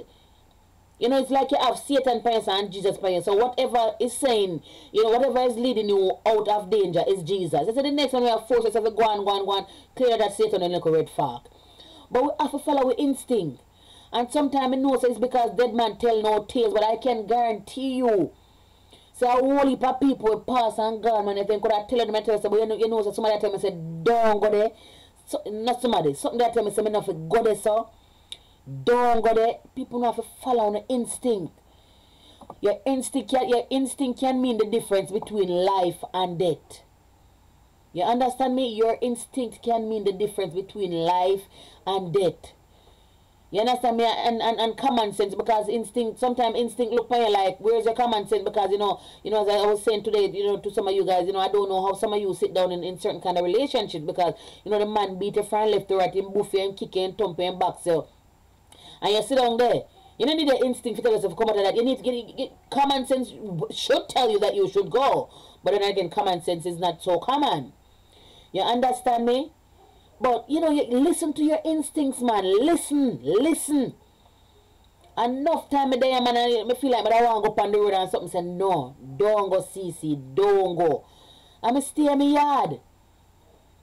You know, it's like you have Satan parents and Jesus parents. So whatever is saying, you know, whatever is leading you out of danger is Jesus. I said the next one we have forces of go on, clear that Satan and little red flag. But we have to follow our instinct. And sometimes I know it's because dead man tell no tales, but I can guarantee you. So a whole heap of people will pass and gone, man. If they could have tell them, I tell them, but you know, so somebody tell me, say, don't go there. So, not somebody, something that tell me, say, me not go there, so. Don't go there. People have to follow on the instinct. Your instinct can mean the difference between life and death. You understand me? Your instinct can mean the difference between life and death. You understand me? And common sense, because instinct, sometimes instinct look for you like, where's your common sense? Because, you know, as I was saying today, you know, to some of you guys, you know, I don't know how some of you sit down in certain kind of relationships, because, you know, the man beat you from left to right, him buff you and kick you and thump you and back, so. And you sit down there. You don't need the instinct to tell yourself come out of that. You need to get common sense should tell you that you should go. But then again, common sense is not so common. You understand me? But, you know, you listen to your instincts, man. Listen. Enough time a day, man, I feel like I want to go up on the road and something say, no, don't go, CC, don't go. I'm stay in my yard.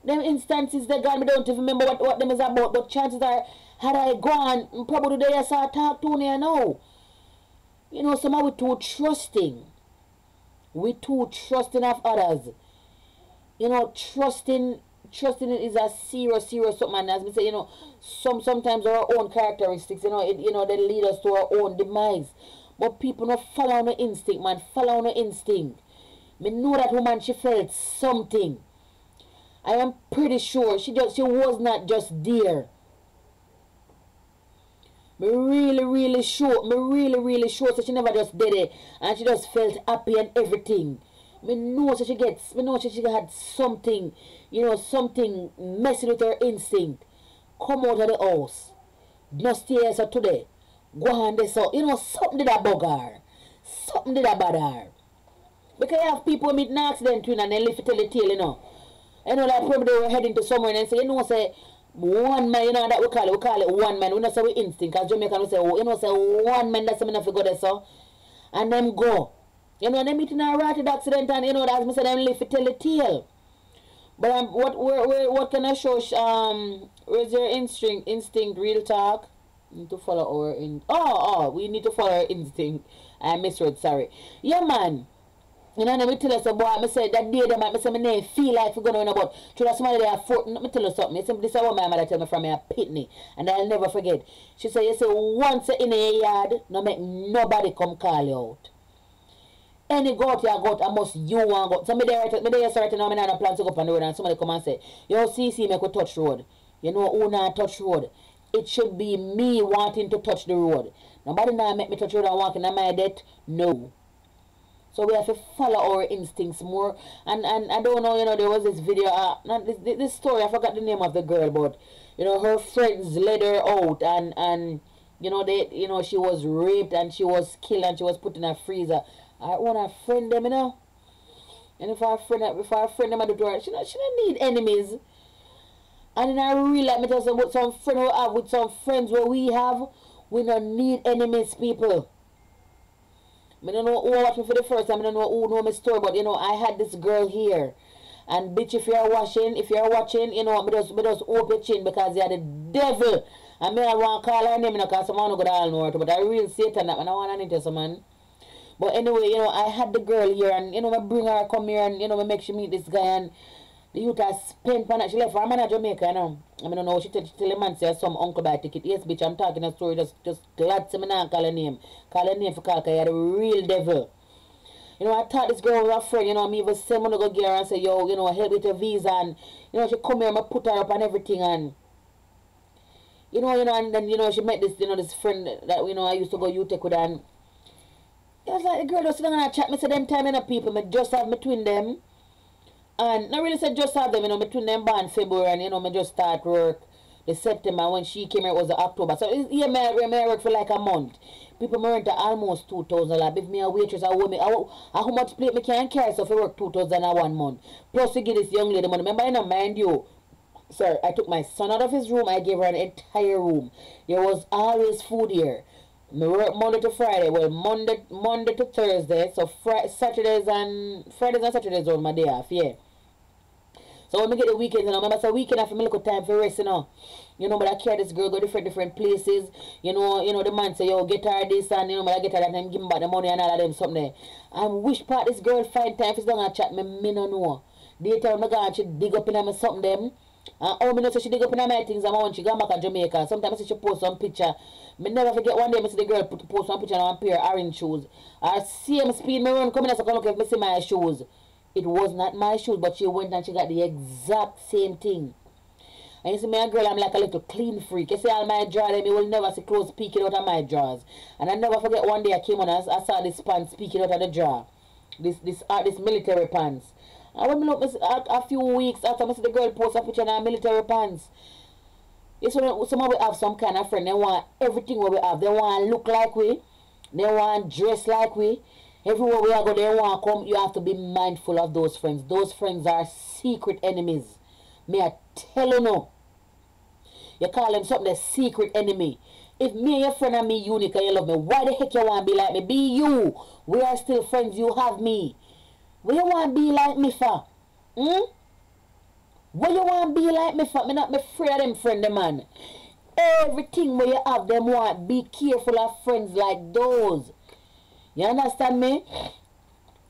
Them instances that God, me don't even remember what them is about, but chances are, had I gone, probably today I saw talk to me now. You know, somehow we too trusting. We too trusting of others. You know, trusting is a serious something. And as me say, you know, sometimes our own characteristics, you know, they lead us to our own demise. But people not follow on the instinct, man. Follow on the instinct. Me know that woman, she felt something. I am pretty sure she was not just there. Me really sure. So she never just did it, and she just felt happy and everything. Me know so she had something, you know, something messing with her instinct. Come out of the house. No stay here so today. Go on this out. You know, something did that bug her. Something did that bother her. Because you have people meet an accident and then lift it tell the tail, you know. You know, like probably they were heading to somewhere and then say, you know, say, one man, you know, that we call it one man. We don't say we instinct, because Jamaican we say, oh, you know, say one man, that's something if you go there, so. And them go. You know, they meet in a ratted accident and, you know, as I said, them lift it tell the tail. But what can I show? Where's your instinct? Real talk. Need to follow our we need to follow our instinct. I misread. Sorry. Yeah, man. You know, let me tell you some boy. I said that day them. I say my name feel like we're going about. Should have somebody there for. Let me tell you something. This is what my mother tell me from a pitney, and I'll never forget. She said, "You say once in a yard, no make nobody come call you out." Any goat you got, I must you want go. So me there start now, me not plan to go up on the road and somebody come and say, yo CC make we touch road. You know who not touch road? It should be me wanting to touch the road. Nobody now make me touch road and walking on my debt. No. So we have to follow our instincts more. And I don't know, you know, there was this video, this story, I forgot the name of the girl, but you know, her friends led her out and you know, she was raped and she was killed and she was put in a freezer. I want to friend them, you know. And if I friend them at the door, she don't need enemies. And then I really like me tell you with some friend we have, with some friends where we have, we don't need enemies, people. I don't know who watched me for the first time, I don't know who know my story, but you know, I had this girl here. And bitch, if you're watching, you know, me just open your chin because you're the devil. And me I want to call her name, you know, because someone don't go down know her, but I real Satan that man, I want to tell someone. But anyway, you know, I had the girl here and, you know, I bring her, come here and, you know, I make she meet this guy and the youth has spent on it. She left for a man in Jamaica, you know. I don't know, she tell the man say some uncle buy a ticket. Yes, bitch, I'm talking a story, just glad to me now call her name. Call her name for call, because you're the real devil. You know, I thought this girl was a friend, you know, me even send money to go get her and say, yo, you know, help with your visa and, you know, she come here and I put her up and everything and, you know, and then, you know, she met this, you know, this friend that, you know, I used to go UTech with her and, it was like the girl was sitting on a chat. Me say them time in the people, me just have between them. And not really said just have them, you know, between them born February and, you know, me just start work the September. When she came here, it was the October. So, yeah, me work for like a month. People me rent almost 2,000. Like, if me a waitress, how much plate me can carry, so if I work 2,000 in 1 month. Plus, to give this young lady money. Remember, you know, mind you, sir, I took my son out of his room. I gave her an entire room. There was always food here. Me work Monday to Friday. Well, Monday to Thursday. So Fridays and Saturdays on my day off, yeah. So when I get the weekends, you know, remember, so weekend after me look at time for rest, you know. You know, but I carry this girl go different places. You know, the man say, yo, get her this and, you know, but I get her that and give him back the money and all of them something there. And which part this girl find time for she's gonna chat me no know. Daytime I go and she dig up in me something them. And oh, me know so she dig up in my things and when she go back to Jamaica. Sometimes I see she post some picture. Me never forget one day I see the girl post one picture on a pair of orange shoes. I same speed me run coming as I come look if me see my shoes. It was not my shoes, but she went and she got the exact same thing. And you see me a girl, I'm like a little clean freak. You see all my drawers, you will never see clothes peeking out of my drawers. And I never forget one day I came on and I saw this pants peeking out of the drawer. This military pants. And when I look a few weeks after I see the girl post a picture of her military pants. You see, some of we have some kind of friend, they want everything what we have. They want to look like we. They want to dress like we. Everywhere we are go, they want to come. You have to be mindful of those friends. Those friends are secret enemies. May I tell you no. You call them something a secret enemy. If me and your friend and me unique and you love me, why the heck you want to be like me? Be you. We are still friends. You have me. What you want to be like me for? What you want to be like me for? Me not be afraid of them friend, man. Everything where you have them want, be careful of friends like those. You understand me?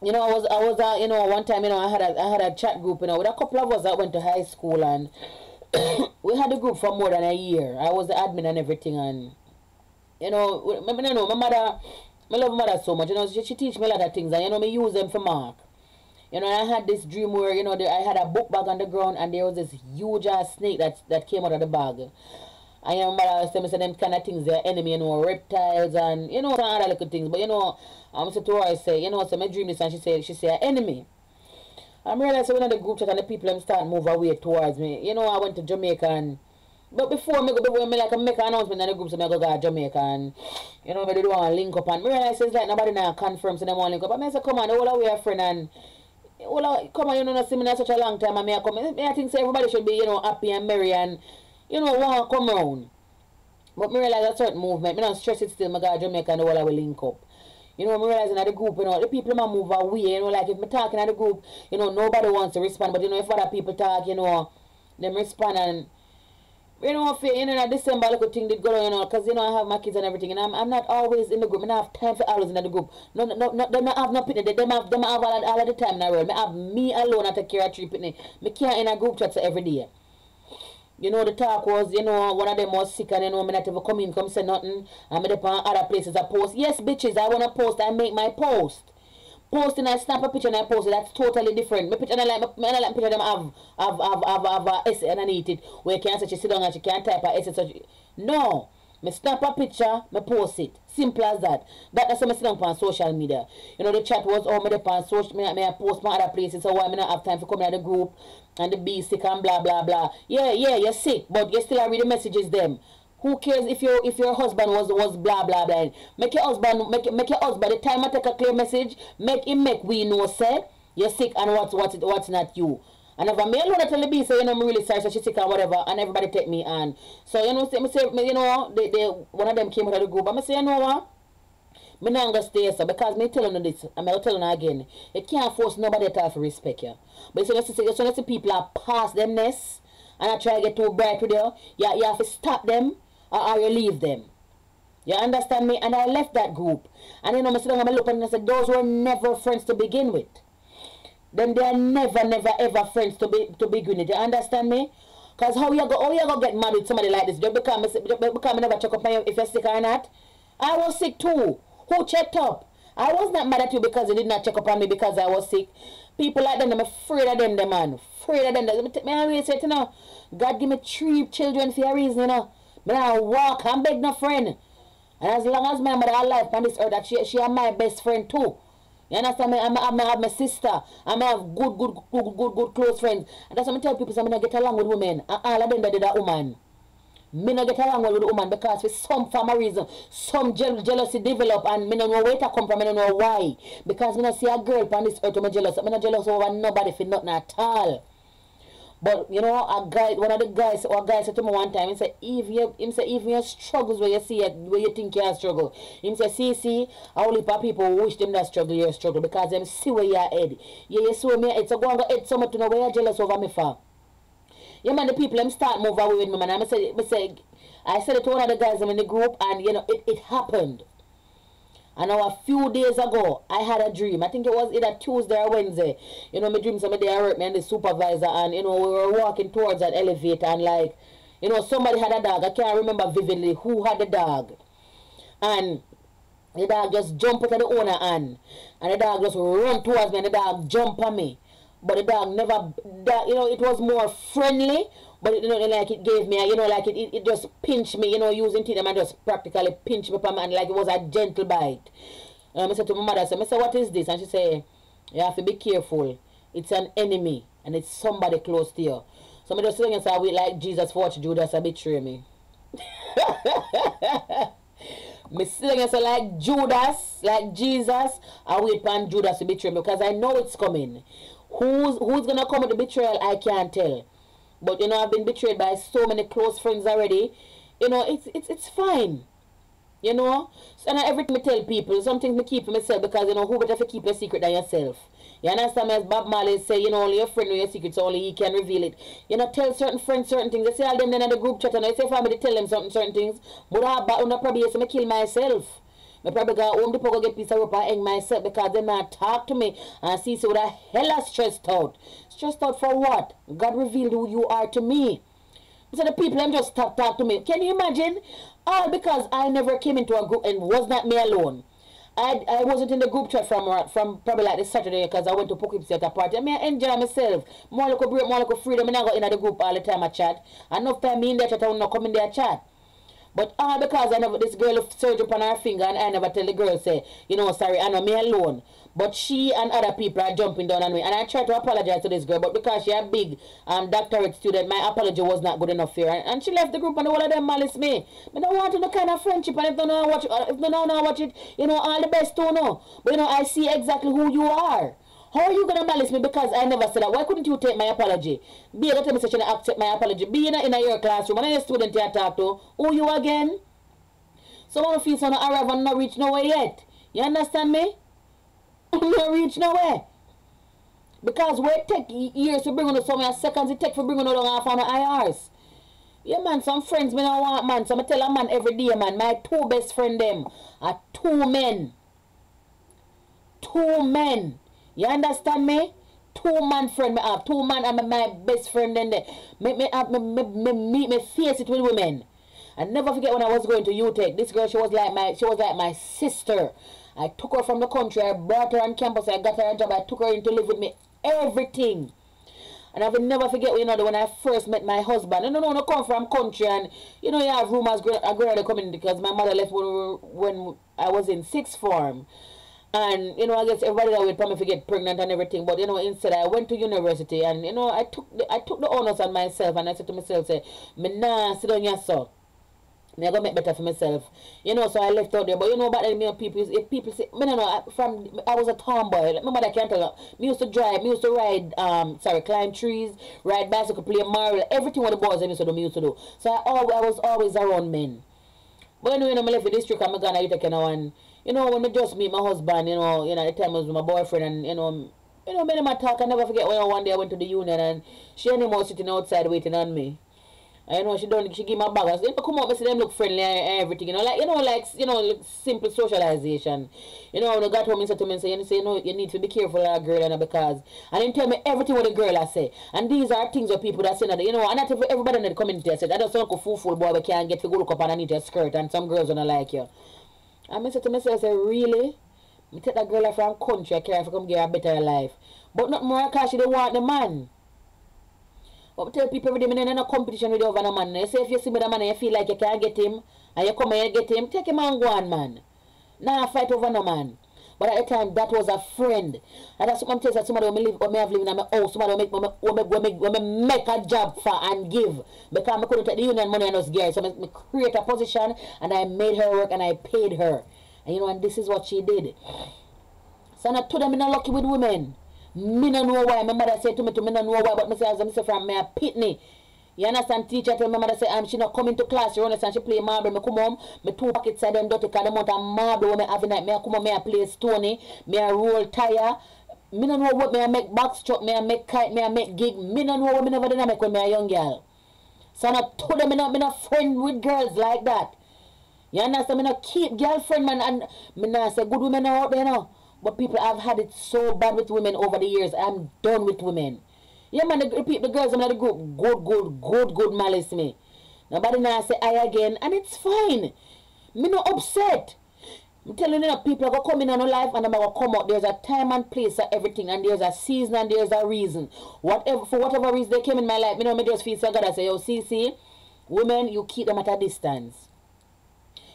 You know, I was you know, one time, you know, I had a chat group, you know, with a couple of us that went to high school, and we had a group for more than a year. I was the admin and everything, and you know, my mother, I love my mother so much. You know, she teach me a lot of things, and you know, me use them for mark. You know, I had this dream where, you know, I had a book bag on the ground, and there was this huge ass snake that came out of the bag. I remember I was telling me them kind of things, they're enemy, you know, reptiles and, you know, some other little things. But, you know, I'm so to her, I say, you know, so I dream this and she said, enemy. I'm realizing when the group chat and the people them start move away towards me. You know, I went to Jamaica and But before me like make an announcement in the group, so I go Jamaica and you know, me do want to link up and me realize it's like nobody now confirm so they want to link up. But I say come on, all we a friend and come on, you know, not see me in such a long time and me I come. I think so everybody should be, you know, happy and merry and you know, want to come round. But me realize a certain movement, me not stress it still, me go Jamaica and all I will link up. You know, me realizing that the group, you know, the people might move away, you know, like if me talking at the group, you know, nobody wants to respond, but you know, if other people talk, you know, them respond and you know, if you know, December little thing did go on, you know, because you know I have my kids and everything, and I'm not always in the group. I don't have time for always in the group. No, they don't have no pitney. They have all of the time in the world. I have me alone. I take care of 3 pitney. Me can't in a group chat every day. You know, the talk was, you know, one of them was sick and, you know, me not ever come say nothing. And me depend on other places I post. Yes, bitches, I want to post. I make my post. Posting, I snap a picture and I post it. That's totally different. My picture, I like picture them have a essay underneath it. Where you can't say she sit down and she can't type a essay. So no. Me snap a picture, me post it. Simple as that. That's how I sit down on social media. You know, the chat was, oh, me on social media, I post my other places, so why me not have time to come in the group and the be sick and blah, blah, blah. Yeah, you're sick, but you still read the messages them. Who cares if your husband was blah, blah, blah. Make your husband, make your husband, the time I take a clear message, make we know, say, you're sick and what's not you. And if I'm alone tell the B, say, you know, I'm really sorry, so she's sick and whatever, and everybody take me on. So, you know, you know, they one of them came out of the group, and I say, you know what? I'm not going to stay, so, because me telling you this, and I'm telling you again, you can't force nobody to have to respect you. But so let's see people are past them nest, and I try to get too bright with you, you have to stop them, or you leave them. You understand me? And I left that group. And you know, I sit down and I look and I said, those were never friends to begin with. Then they are never ever friends to begin with. You understand me? Because how you go get mad with somebody like this? Just because I never check up on you if you're sick or not. I was sick too. Who checked up? I was not mad at you because you did not check up on me because I was sick. People like them, I'm afraid of them, man. Afraid of them. I always say, you know, God give me 3 children for a reason, you know. But I walk and beg no friend. And as long as my mother alive on this earth, that she is my best friend too. You understand me? I have my sister. I have good close friends. And that's what I tell people, so I get along with women. And all of them that did that woman. Me not get along with the woman because for some family reason, some jealousy develop and me don't know where to come from, I don't know why. Because me not see a girl on this earth, I'm jealous. I'm not jealous over nobody for nothing at all. But you know, one of the guys said to me one time, he said, even your struggles where you see it, where you think you struggle. He said, see, all the people wish them that struggle, you struggle because them see where you head. Yeah, you see where me head, so go and go head somewhere to know where you're jealous over me for. Yeah, man, the people them start move away with me, man. I said it to one of the guys in the group, and you know, it happened. And now a few days ago, I had a dream. I think it was either Tuesday or Wednesday. You know, my dream somebody I worked me and the supervisor, and you know, we were walking towards that elevator, and like, you know, somebody had a dog. I can't remember vividly who had the dog. And the dog just jumped out of the owner hand, and the dog just run towards me, and the dog jumped on me. But the dog never, you know, it was more friendly, but you know, like it gave me, you know, like it just pinched me, you know, using teeth and just practically pinched me and like it was a gentle bite. I said to my mother, I said, what is this? And she said, you have to be careful. It's an enemy, and it's somebody close to you. So I just sitting and say, we like Jesus watch Judas betray me. Me sitting and say, like Judas, like Jesus, I wait for Judas to betray me because I know it's coming. Who's gonna come with the betrayal, I can't tell. But you know, I've been betrayed by so many close friends already. You know, it's fine. You know? So, and everything I tell people, some things I keep for myself because you know, who better to keep your secret than yourself? You understand me? As Bob Marley say, you know, only your friend know your secret, so only he can reveal it. You know, tell certain friends certain things. They say all them then in the group chat and I say for me to tell them certain things. But I probably say I kill myself. I probably go home to go get piece of rope and hang myself because they not talk to me and see so the hell are stressed out. Stressed out for what? God revealed who you are to me. So the people them just stop talk to me. Can you imagine? All because I never came into a group and was not me alone. I wasn't in the group chat from probably like this Saturday because I went to Poughkeepsie at a party. I mean, I enjoy myself. More like a break, more like a freedom. I not go in the group all the time I chat. Enough time me in there chat, I will not come in there chat. But all because I never, this girl surgery upon her finger and I never tell the girl, say, you know, sorry, I know me alone. But she and other people are jumping down on me. And I tried to apologize to this girl, but because she a big doctorate student, my apology was not good enough here. And she left the group and all of them malice me. I don't want no kind of friendship, and if they don't watch it, if they don't watch it, you know, all the best to know. But you know, I see exactly who you are. How are you gonna malice me because I never said that? Why couldn't you take my apology? Be able to tell me such and accept my apology. Be in your classroom and a student you talk to. Who you again? Someone feels on arrive and not reach nowhere yet. You understand me? Not reach nowhere. Because we take years to bring on the somewhere, seconds it take for bringing on half an IRs. Yeah man, some friends me don't want man. So I tell a man every day, man, my two best friend them are two men. Two men. You understand me? Two man friend me have. Two man and my best friend then there. Me face it with women. I never forget when I was going to UTech. This girl, she was like my sister. I took her from the country. I brought her on campus. I got her a job. I took her in to live with me. Everything. And I will never forget, you know, when I first met my husband. No, I come from country, and you know, you have rumors growing coming because my mother left when I was in sixth form. And, you know, I guess everybody that would probably get pregnant and everything. But, you know, instead I went to university and, you know, I took the honors on myself. And I said to myself, say, me nah sit down here, so. Me I go make better for myself. You know, so I left out there. But, you know, back then, you know, if people say, me no know, I was a tomboy. Like, my mother can't tell you. Me used to drive, me used to ride, climb trees, ride bicycle, play marble. Everything what the boys used to do, me used to do. So I was always around men. But anyway, you know, I left the district and I gone to Utica now, and you know, when I just meet my husband, you know, at the time I was with my boyfriend, and you know, me and my talk. I never forget when one day I went to the union and she anymore sitting outside waiting on me. And you know, she give me a bag. I said, come up, I see them look friendly and everything, you know, like simple socialization. You know, when I got home and said to me, you know, you need to be careful of a girl, and because, and then tell me everything what the girl I say. And these are things that people that say that, you know, and not everybody in the community I said, I don't sound like a fool boy, we can't get to go look up and I need a skirt, and some girls don't like you. And I said to myself, I said, really? I take that girl from country, I care if I come give her a better life. But not more because she don't want the man. But I tell people every day, I'm in a competition with the other man. You say if you see me the man and you feel like you can't get him, and you come and you get him, take him and go on, man. Nah, fight over no man. But at the time, that was a friend. And that's what I'm telling you, somebody will have living in my house, somebody will make a job for and give. Because I couldn't take the union money and us gear. So I create a position, and I made her work, and I paid her. And you know, and this is what she did. So I told them I'm not lucky with women. Me no know why. My mother said to me no know why, but me say from me a pitney. You understand? Teacher tell my mother say she not coming to class. You understand? She play marble. Me come home, me 2 pockets side them dirty because the amount of marble when me have night. Me a come home, me a play stony, me a roll tire. Me no know what me a make box truck, me a make kite, me a make gig. Me no know what me never did make when me a young girl. So I told them me not friend with girls like that. You understand? Me not keep girlfriend man, and me not say good women are out there now. But people have had it so bad with women over the years. I'm done with women. Yeah, man, the girls in the group, good malice me. Nobody now say I again, and it's fine. Me not upset. I'm telling you, people are going to come in on life and they're going to come out. There's a time and place for everything, and there's a season and there's a reason. For whatever reason they came in my life, me just feel so good. I say, yo, see, women, you keep them at a distance.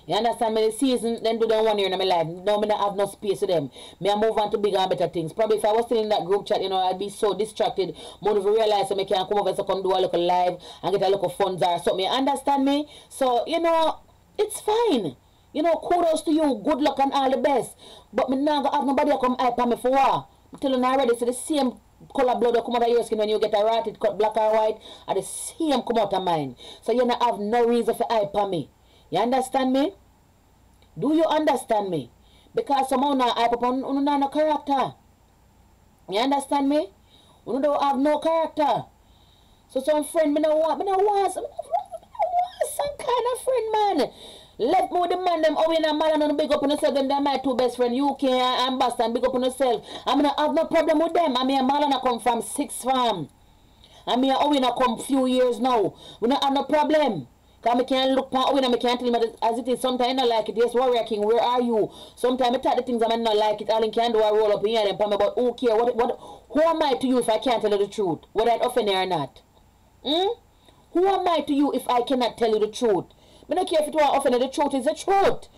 You understand me? The season, then do them 1 year in my life. Now me not have no space for them. Me I move on to bigger and better things. Probably if I was still in that group chat, you know, I'd be so distracted. More if I realize that I can't come over so come do a little live and get a little funds or something. You understand me? So, you know, it's fine. You know, kudos to you. Good luck and all the best. But me not gonna have nobody come hype on me for what? I'm telling you already, so the same color blood that come out of your skin when you get a rotted cut black or white are the same come out of mine. So you not have no reason for hype on me. You understand me? Do you understand me? Because somehow now hype up on no character. You understand me? You don't have no character. So some friend me no want some kind of friend, man. Let me with the man them over in a man and big up on yourself. Them they're my two best friends, UK and Boston. Big up on yourself. I mean, I have no problem with them. I mean, a man I come from 6th farm. I mean, Owen I come few years now. We don't have no problem. Because I can't look for Owen and I can't tell him as it is. Sometimes I don't like it. Yes, Warrior King, where are you? Sometimes I talk the things I might not like it. All I can do I roll up in here and me, but who care? Who am I to you if I can't tell you the truth? Whether I offend you or not? Who am I to you if I cannot tell you the truth? I don't care if it was offended. The truth is the truth.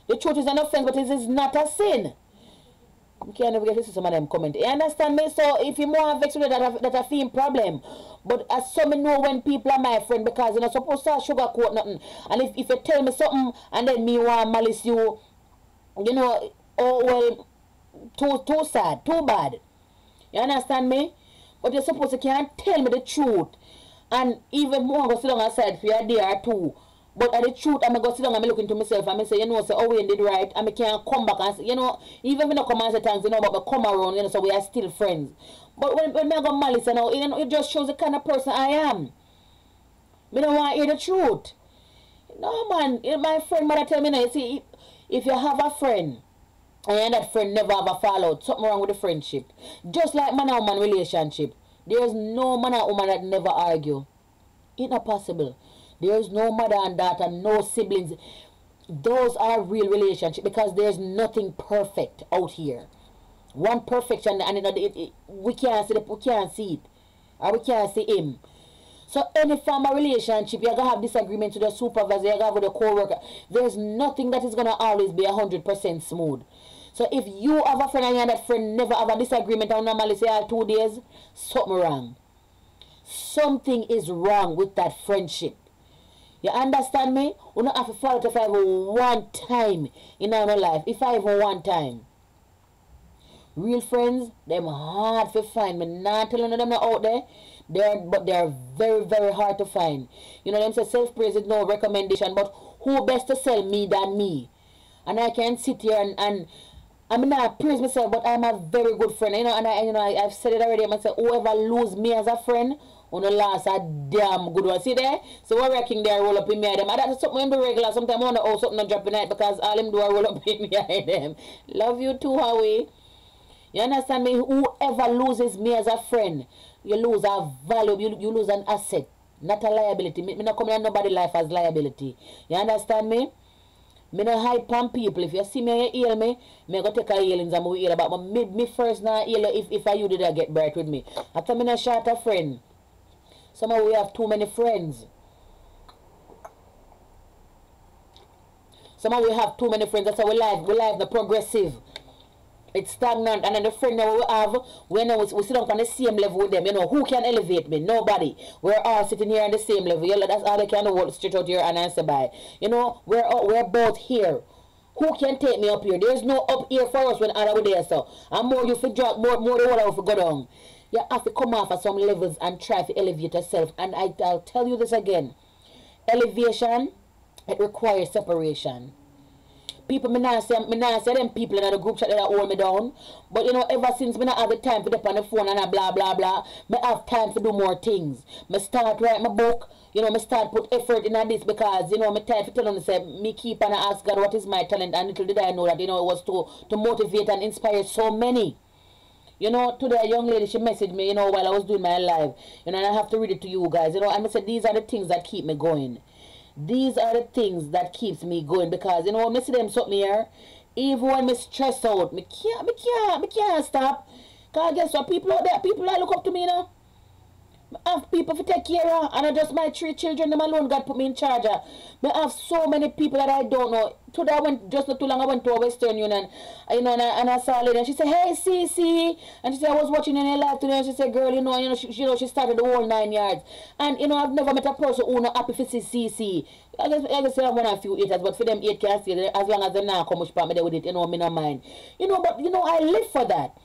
The truth is an offense, but it is not a sin. I can't never get to see some of them comment. You understand me? So if you more vex with that a theme problem. But as some know when people are my friend, because you're not supposed to sugarcoat nothing. And if you tell me something and then me want malice you, you know, oh well, too sad, too bad. You understand me? But you're supposed to can't tell me the truth. And even more go sit down aside for a day or two. But at the truth, I'm going to sit down and look into myself and I say, you know, say, oh, we did right. And I can't come back and say, you know, even if I come and say thanks, you know, but I come around, you know, so we are still friends. But when I go malice, you know, it just shows the kind of person I am. I don't want to hear the truth. No, man, my friend mother tell me, now, you see, if you have a friend, and that friend never have a fallout, something wrong with the friendship. Just like man and woman relationship. There is no man and woman that never argue. It's not possible. There is no mother and daughter, no siblings. Those are real relationships because there's nothing perfect out here. One perfection, and we can't see it, or we can't see him. So any form of relationship, you're gonna have disagreements with your supervisor, you're gonna have with your co-worker. There's nothing that is gonna always be 100% smooth. So if you have a friend and that friend never have a disagreement and normally say all 2 days, something wrong. Something is wrong with that friendship. You understand me? We don't have to follow if I even one time in our life. If I even one time. Real friends, them hard to find. Me not telling them not out there. But they're very, very hard to find. You know them say self-praise is no recommendation, but who best to sell me than me? And I can sit here and I mean I praise myself, but I'm a very good friend. You know, and I've said it already. I say whoever lose me as a friend, on the last a damn good one. See there? So we're wrecking there roll up in me them. And that's something in the regular. Sometimes I wonder oh something not dropping it because all them do are roll up in me them. Love you too, Howie. You understand me? Whoever loses me as a friend, you lose a value, you lose an asset, not a liability. Me not coming in nobody's life as liability. You understand me? Me not hype on people. If you see me and you heal me, me go take a healings and me heal about. But me first now heal if I you did I get bright with me. After me not short a friend. Somehow we have too many friends. Somehow we have too many friends. That's how we life not progressive. It's stagnant, and then the friend that we have, we sit down on the same level with them. You know, who can elevate me? Nobody. We're all sitting here on the same level. You know, that's all I can do, stretch out here and answer by. You know, we're both here. Who can take me up here? There's no up here for us when all are there. So, and more you feel drop, more the whole of go down. You have to come off at some levels and try to elevate yourself. And I'll tell you this again. Elevation, it requires separation. People, me not say them people in the group chat that hold me down. But you know, ever since me not have the time to dip on the phone and blah blah blah, me have time to do more things. Me start write my book, you know, me start put effort in this because, you know, me tired to tell them say me keep and ask God what is my talent, and little did I know that, you know, it was to motivate and inspire so many. You know, today a young lady, she messaged me, you know, while I was doing my live, you know, and I have to read it to you guys, you know, and I said these are the things that keep me going. These are the things that keeps me going because, you know, when I see them something here, even when I stress out, me can't stop. Because guess what, people out there, people that look up to me, you know. I have people to take care of, and I just my 3 children, them alone, God put me in charge of. I have so many people that I don't know. Today I went, just not too long, I went to a Western Union, you know, and I saw a lady, and she said, hey, Cece, and she said, I was watching in your live today, and she said, girl, you know, she started the whole 9 yards, and, you know, I've never met a person who not happy for Cece. I guess I have one or few haters, but for them 8 can see it, as long as they now come much part me there with it, you know, me no mind. You know, but, you know, I live for that.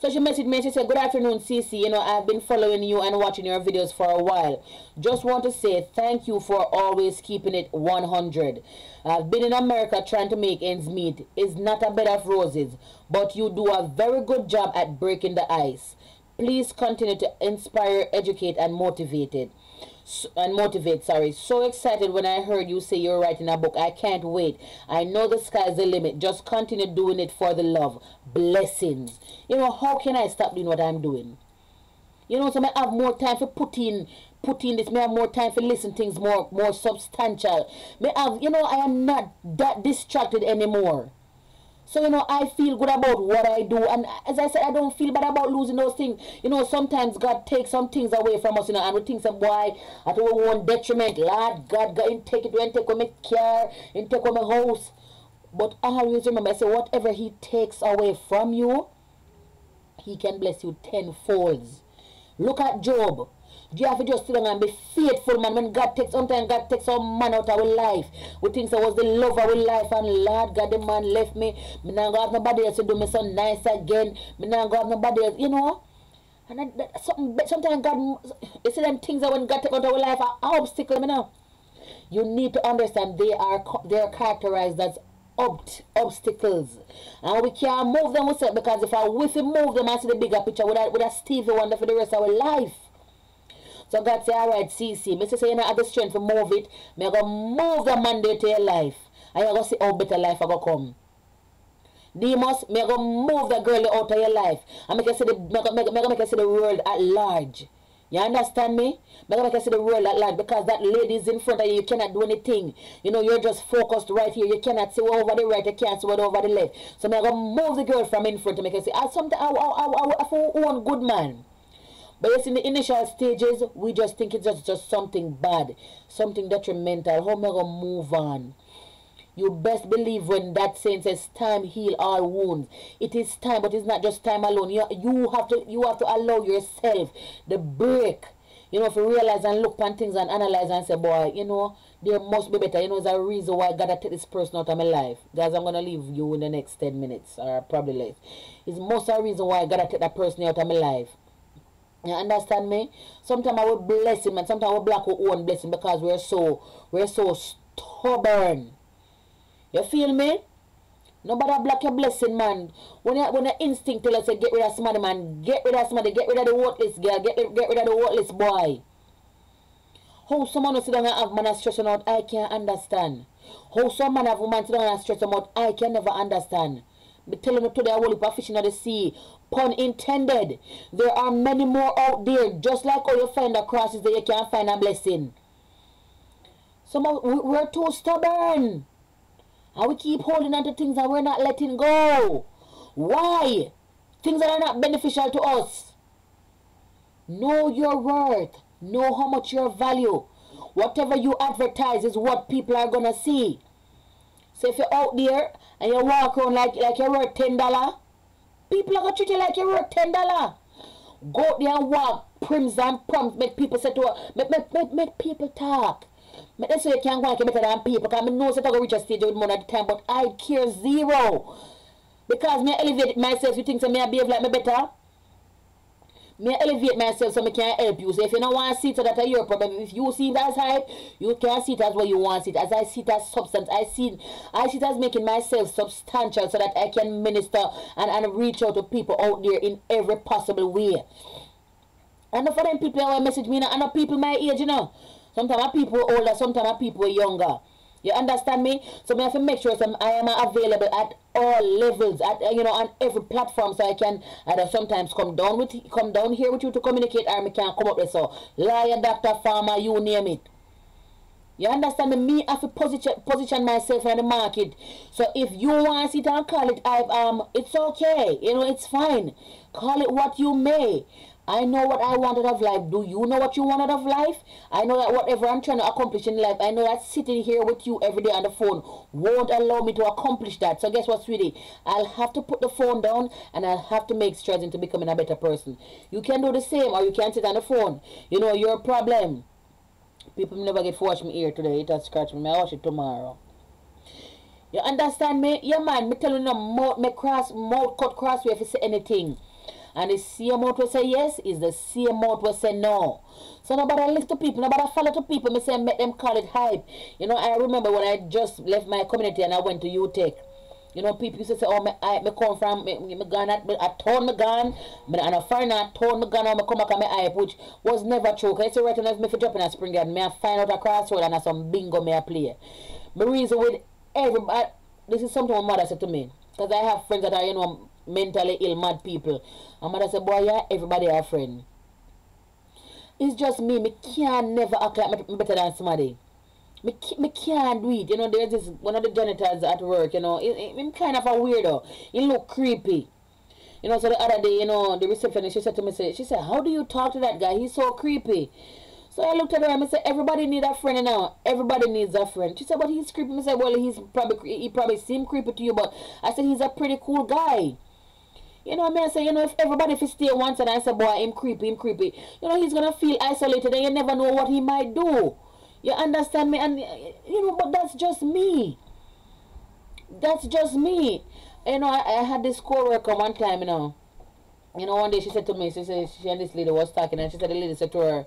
So she messaged me and she said, good afternoon, Cece. You know, I've been following you and watching your videos for a while. Just want to say thank you for always keeping it 100. I've been in America trying to make ends meet. It's not a bed of roses, but you do a very good job at breaking the ice. Please continue to inspire, educate, and motivate it. So excited when I heard you say you're writing a book. I can't wait. I know the sky's the limit. Just continue doing it for the love. Blessings. You know, how can I stop doing what I'm doing? You know, so I have more time for put in this. I have more time for listen things more substantial. I have, you know, I am not that distracted anymore. So, you know, I feel good about what I do. And as I said, I don't feel bad about losing those things. You know, sometimes God takes some things away from us, you know, and we think, some boy, at our own detriment. Lord God, God, take it away and take away my car, and take away my house. But always remember, I say, whatever He takes away from you, He can bless you tenfold. Look at Job. You have to just sit down and be faithful, man. When God takes, sometimes God takes some man out of our life. We think that was the love of our life, and Lord God, the man left me. Me now go have nobody else to do me so nice again. Me now go have nobody else, you know. And sometimes God, you see them things that when God takes out of our life are obstacles, you know. You need to understand they are characterized as obstacles, and we can't move them ourselves, because if we move them and see the bigger picture, with a Stevie Wonder for the rest of our life. So God say, alright, CC, me say you don't have the strength to move it. Me go move the mandate to your life, and you go see how better life I go come. Demas, me go move the girl out of your life, and make you see the world at large. You understand me? Make you see the world at large, because that lady is in front of you. You cannot do anything. You know, you're just focused right here. You cannot see what over the right. You can't see what over the left. So me go move the girl from in front to make you see. Sometimes I want good man. But yes, in the initial stages, we just think it's just something bad, something detrimental. How am I going to move on? You best believe when that saying says time heal all wounds. It is time, but it's not just time alone. You have to allow yourself the break. You know, if you realize and look at things and analyze and say, boy, you know, there must be better. You know, there's a reason why God take this person out of my life. Guys, I'm going to leave you in the next 10 minutes, or probably less. It's most a reason why God take that person out of my life. You understand me? Sometimes I will bless him, and sometimes I will block our own blessing, because we're so stubborn. You feel me? Nobody block your blessing, man. When your instinct tell us to get rid of somebody, man, get rid of somebody, get rid of the worthless girl, get rid of the worthless boy. How someone will sit down and have man stressing out, I can't understand. How some man have woman sit down and stress them out, I can never understand. Be telling you today, I will be fishing at the sea. Pun intended. There are many more out there. Just like how you find a crosses there, you can't find a blessing. We're too stubborn. And we keep holding on to things that we're not letting go. Why? Things that are not beneficial to us. Know your worth. Know how much you value. Whatever you advertise is what people are going to see. So if you're out there and you walk around like you're worth $10, people are going to treat you like you're worth $10. Go out there and walk prims and proms. Make people say to her, make people talk. Make them say you can walk better than people. Because I know that I go reach a stage with money at the time, but I care zero. Because me elevate myself, you think so me I behave like me better? Me elevate myself so I can help you. So if you don't want to see it, so that's your problem. If you see it as hype, you can see it as what you want it. As I see it as substance, I see it as making myself substantial so that I can minister and reach out to people out there in every possible way. And for them people who message me, I know people my age, you know. Sometimes people older, sometimes people younger. You understand me? So I have to make sure I am available at all levels, at on every platform, so I can either sometimes come down here with you to communicate, or I can come up with so lawyer, doctor, farmer, you name it. You understand me? Me have to position myself in the market. So if you want to sit and call it, it's okay. You know, it's fine. Call it what you may. I know what I want out of life. Do you know what you want out of life? I know that whatever I'm trying to accomplish in life, I know that sitting here with you every day on the phone won't allow me to accomplish that. So guess what, sweetie? I'll have to put the phone down, and I'll have to make strides into becoming a better person. You can do the same, or you can sit on the phone. You know, your problem. People never get to watch me here today. It has scratched me. I'll watch it tomorrow. You understand me? Yeah, man. Me telling you, mouth cut crossway if you say anything. And the same mouth will say yes is the same mouth will say no. So nobody listen to people, nobody follow to people. Me say make them call it hype. You know, I remember when I just left my community and I went to UTech. You know, people used to say, oh, me come from, me gone, I told me gone, and a foreigner told me gone, and I come back on my hype, which was never true. Because it's right enough me for dropping a spring and me I find out a crossroad and some bingo me I play. The reason with everybody, this is something my mother said to me. Because I have friends that are, you know, mentally ill, mad people. And mother said, boy, yeah, everybody are a friend. It's just me. Me can't never act like me better than somebody. Me can't do it. You know, there's this one of the janitors at work, you know, I'm kind of a weirdo. He look creepy. You know, so the other day, you know, the receptionist, she said to me, she said, how do you talk to that guy? He's so creepy. So I looked at her and I said, everybody needs a friend now. Everybody needs a friend. She said, but he's creepy. I said, well, he probably seem creepy to you, but I said, he's a pretty cool guy. You know what I mean? I say, you know, if everybody if he stay once and I say, boy, him creepy. You know, he's going to feel isolated and you never know what he might do. You understand me? And, you know, but that's just me. That's just me. You know, I had this co-worker one time, you know. You know, one day she said to me, she said, she and this lady was talking and she said, the lady said to her,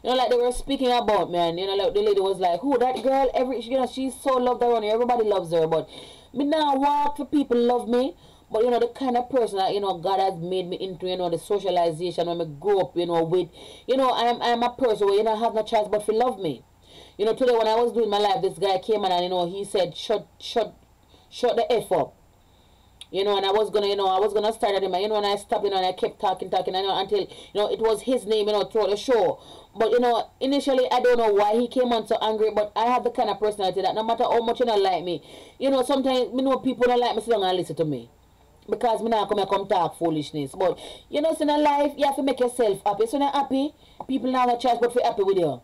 you know, like they were speaking about me, and you know, like the lady was like, who, that girl, you know, she's so loved around here, everybody loves her, but me now walk for people love me, but you know, the kind of person that, you know, God has made me into, you know, the socialization when I grew up, you know, with, you know, I'm a person where, you know, I have no choice but to love me. You know, today when I was doing my life, this guy came in and, you know, he said, shut the F up. You know, and I was gonna start at him, you know, and I stopped, you know, and I kept talking, you know, until, you know, it was his name, you know, throughout the show. But, you know, initially, I don't know why he came on so angry, but I have the kind of personality that no matter how much you don't like me, you know, sometimes, you know, people don't like me, so don't listen to me. Because me not come talk foolishness. But, you know, in a life, you have to make yourself happy. So you're happy, people don't have a choice but to be happy with you.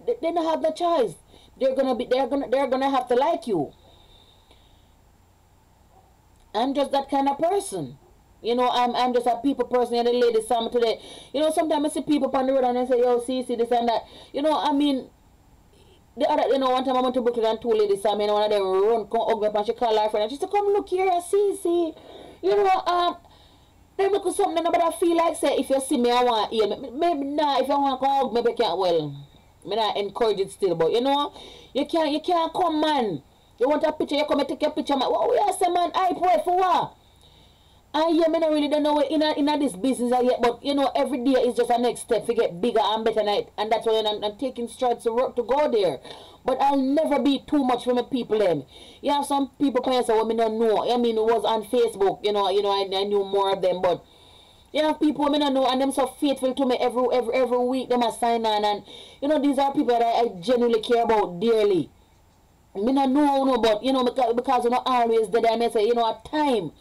They don't have the choice. They're gonna have to like you. I'm just that kind of person. You know, I'm just a people person. And the lady saw me today. You know, sometimes I see people on the road and I say, yo, see, this and that. You know, I mean, the other, you know, one time I went to Brooklyn and two ladies saw me and one of them run, come hug me up and she called her friend and she said, come look here, see. You know, then look at something but I feel like, say, if you see me, I want to hear me. Maybe not, if you want to hug, maybe I can't, well, I not encourage it still, but, you know, you can't come, man. You want a picture, you come and take your picture, man. What we are saying, man? I pray for what? And yeah, I really don't know where in this business yet, but you know, every day is just a next step to get bigger and better, and that's why I'm taking strides to work to go there. But I'll never be too much for my people then. You have some people can say, well, I don't know. I mean, it was on Facebook, you know, I knew more of them, but you have people I don't know, and them so faithful to me every week. Them a sign on, and you know, these are people that I genuinely care about dearly. Me not know, no, but you know, because you know always there, I may say, you know, a time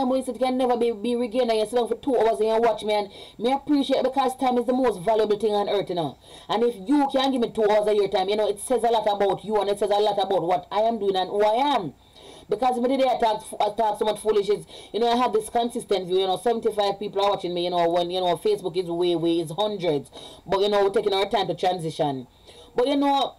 wasted can never be regained, and you sit down for 2 hours and you watch me, and me appreciate it because time is the most valuable thing on earth, you know. And if you can give me 2 hours of your time, you know, it says a lot about you and it says a lot about what I am doing and who I am. Because when I talk so much foolishness, you know, I have this consistent view, you know, 75 people are watching me, you know, when, you know, Facebook is way, it's hundreds. But, you know, we're taking our time to transition. But, you know,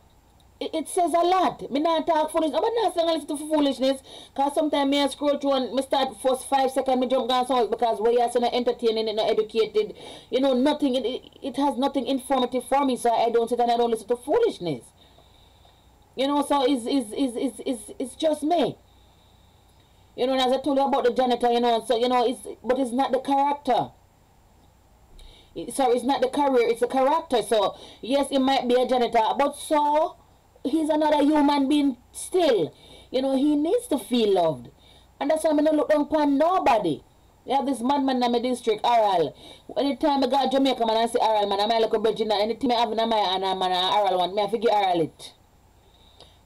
it says a lot. Me not talk foolishness. I'm not saying I listen to foolishness. Because sometimes me scroll through and me start first 5 seconds, me jump down somewhere because we are so not entertaining and not educated. You know, nothing, it has nothing informative for me, so I don't sit and I don't listen to foolishness. You know, so it's just me. You know, and as I told you about the janitor, you know, so, you know, but it's not the character. Sorry, it's not the career, it's the character. So, yes, it might be a janitor, but so, he's another human being still. You know, he needs to feel loved. And that's why I'm not look down upon nobody. You have this madman in my district, Aral. Anytime I go to Jamaica, man, I say Aral, man, I'm like a virgin. Anything I have in my and I'm an Aral one, me I forget Aral it.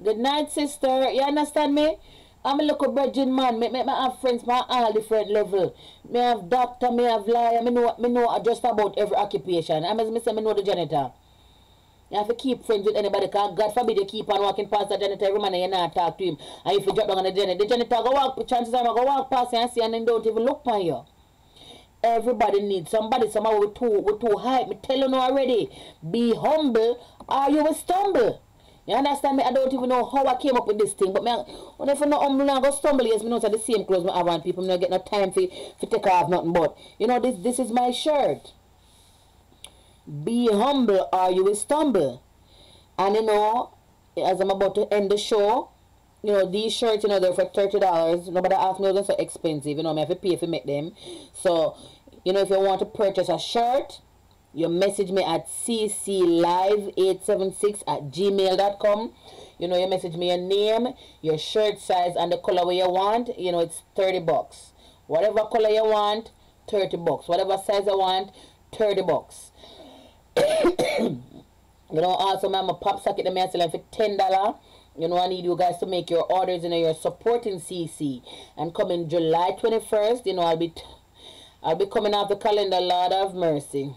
Good night, sister. You understand me? I'm a local virgin man. Me have friends from all different level. Me have doctor, me have lawyer. Me know just about every occupation. I must say me know the janitor. You have to keep friends with anybody, because God forbid you keep on walking past the janitor every man and you not talk to him. And if you drop down on the janitor go walk, chances are go walk past you and see and then don't even look upon you. Everybody needs somebody, somehow with too high. Me tell you now already. Be humble or you will stumble. You understand me? I don't even know how I came up with this thing, but me, when I not humble and go stumble, yes, me know the same clothes me have on people. Me not get no time for take off nothing, but you know this is my shirt. Be humble or you will stumble. And you know, as I'm about to end the show, you know, these shirts, you know, they're for $30. Nobody asked me they're so expensive, you know, I have to pay to make them. So, you know, if you want to purchase a shirt, you message me at cclive876@gmail.com. You know, you message me your name, your shirt size, and the color you want. You know, it's $30. Whatever color you want, $30. Whatever size you want, $30. You know, also I'm a pop socket them selling for $10. You know, I need you guys to make your orders. You know, you're supporting CC. And coming July 21st, you know, I'll be coming off the calendar, Lord of mercy.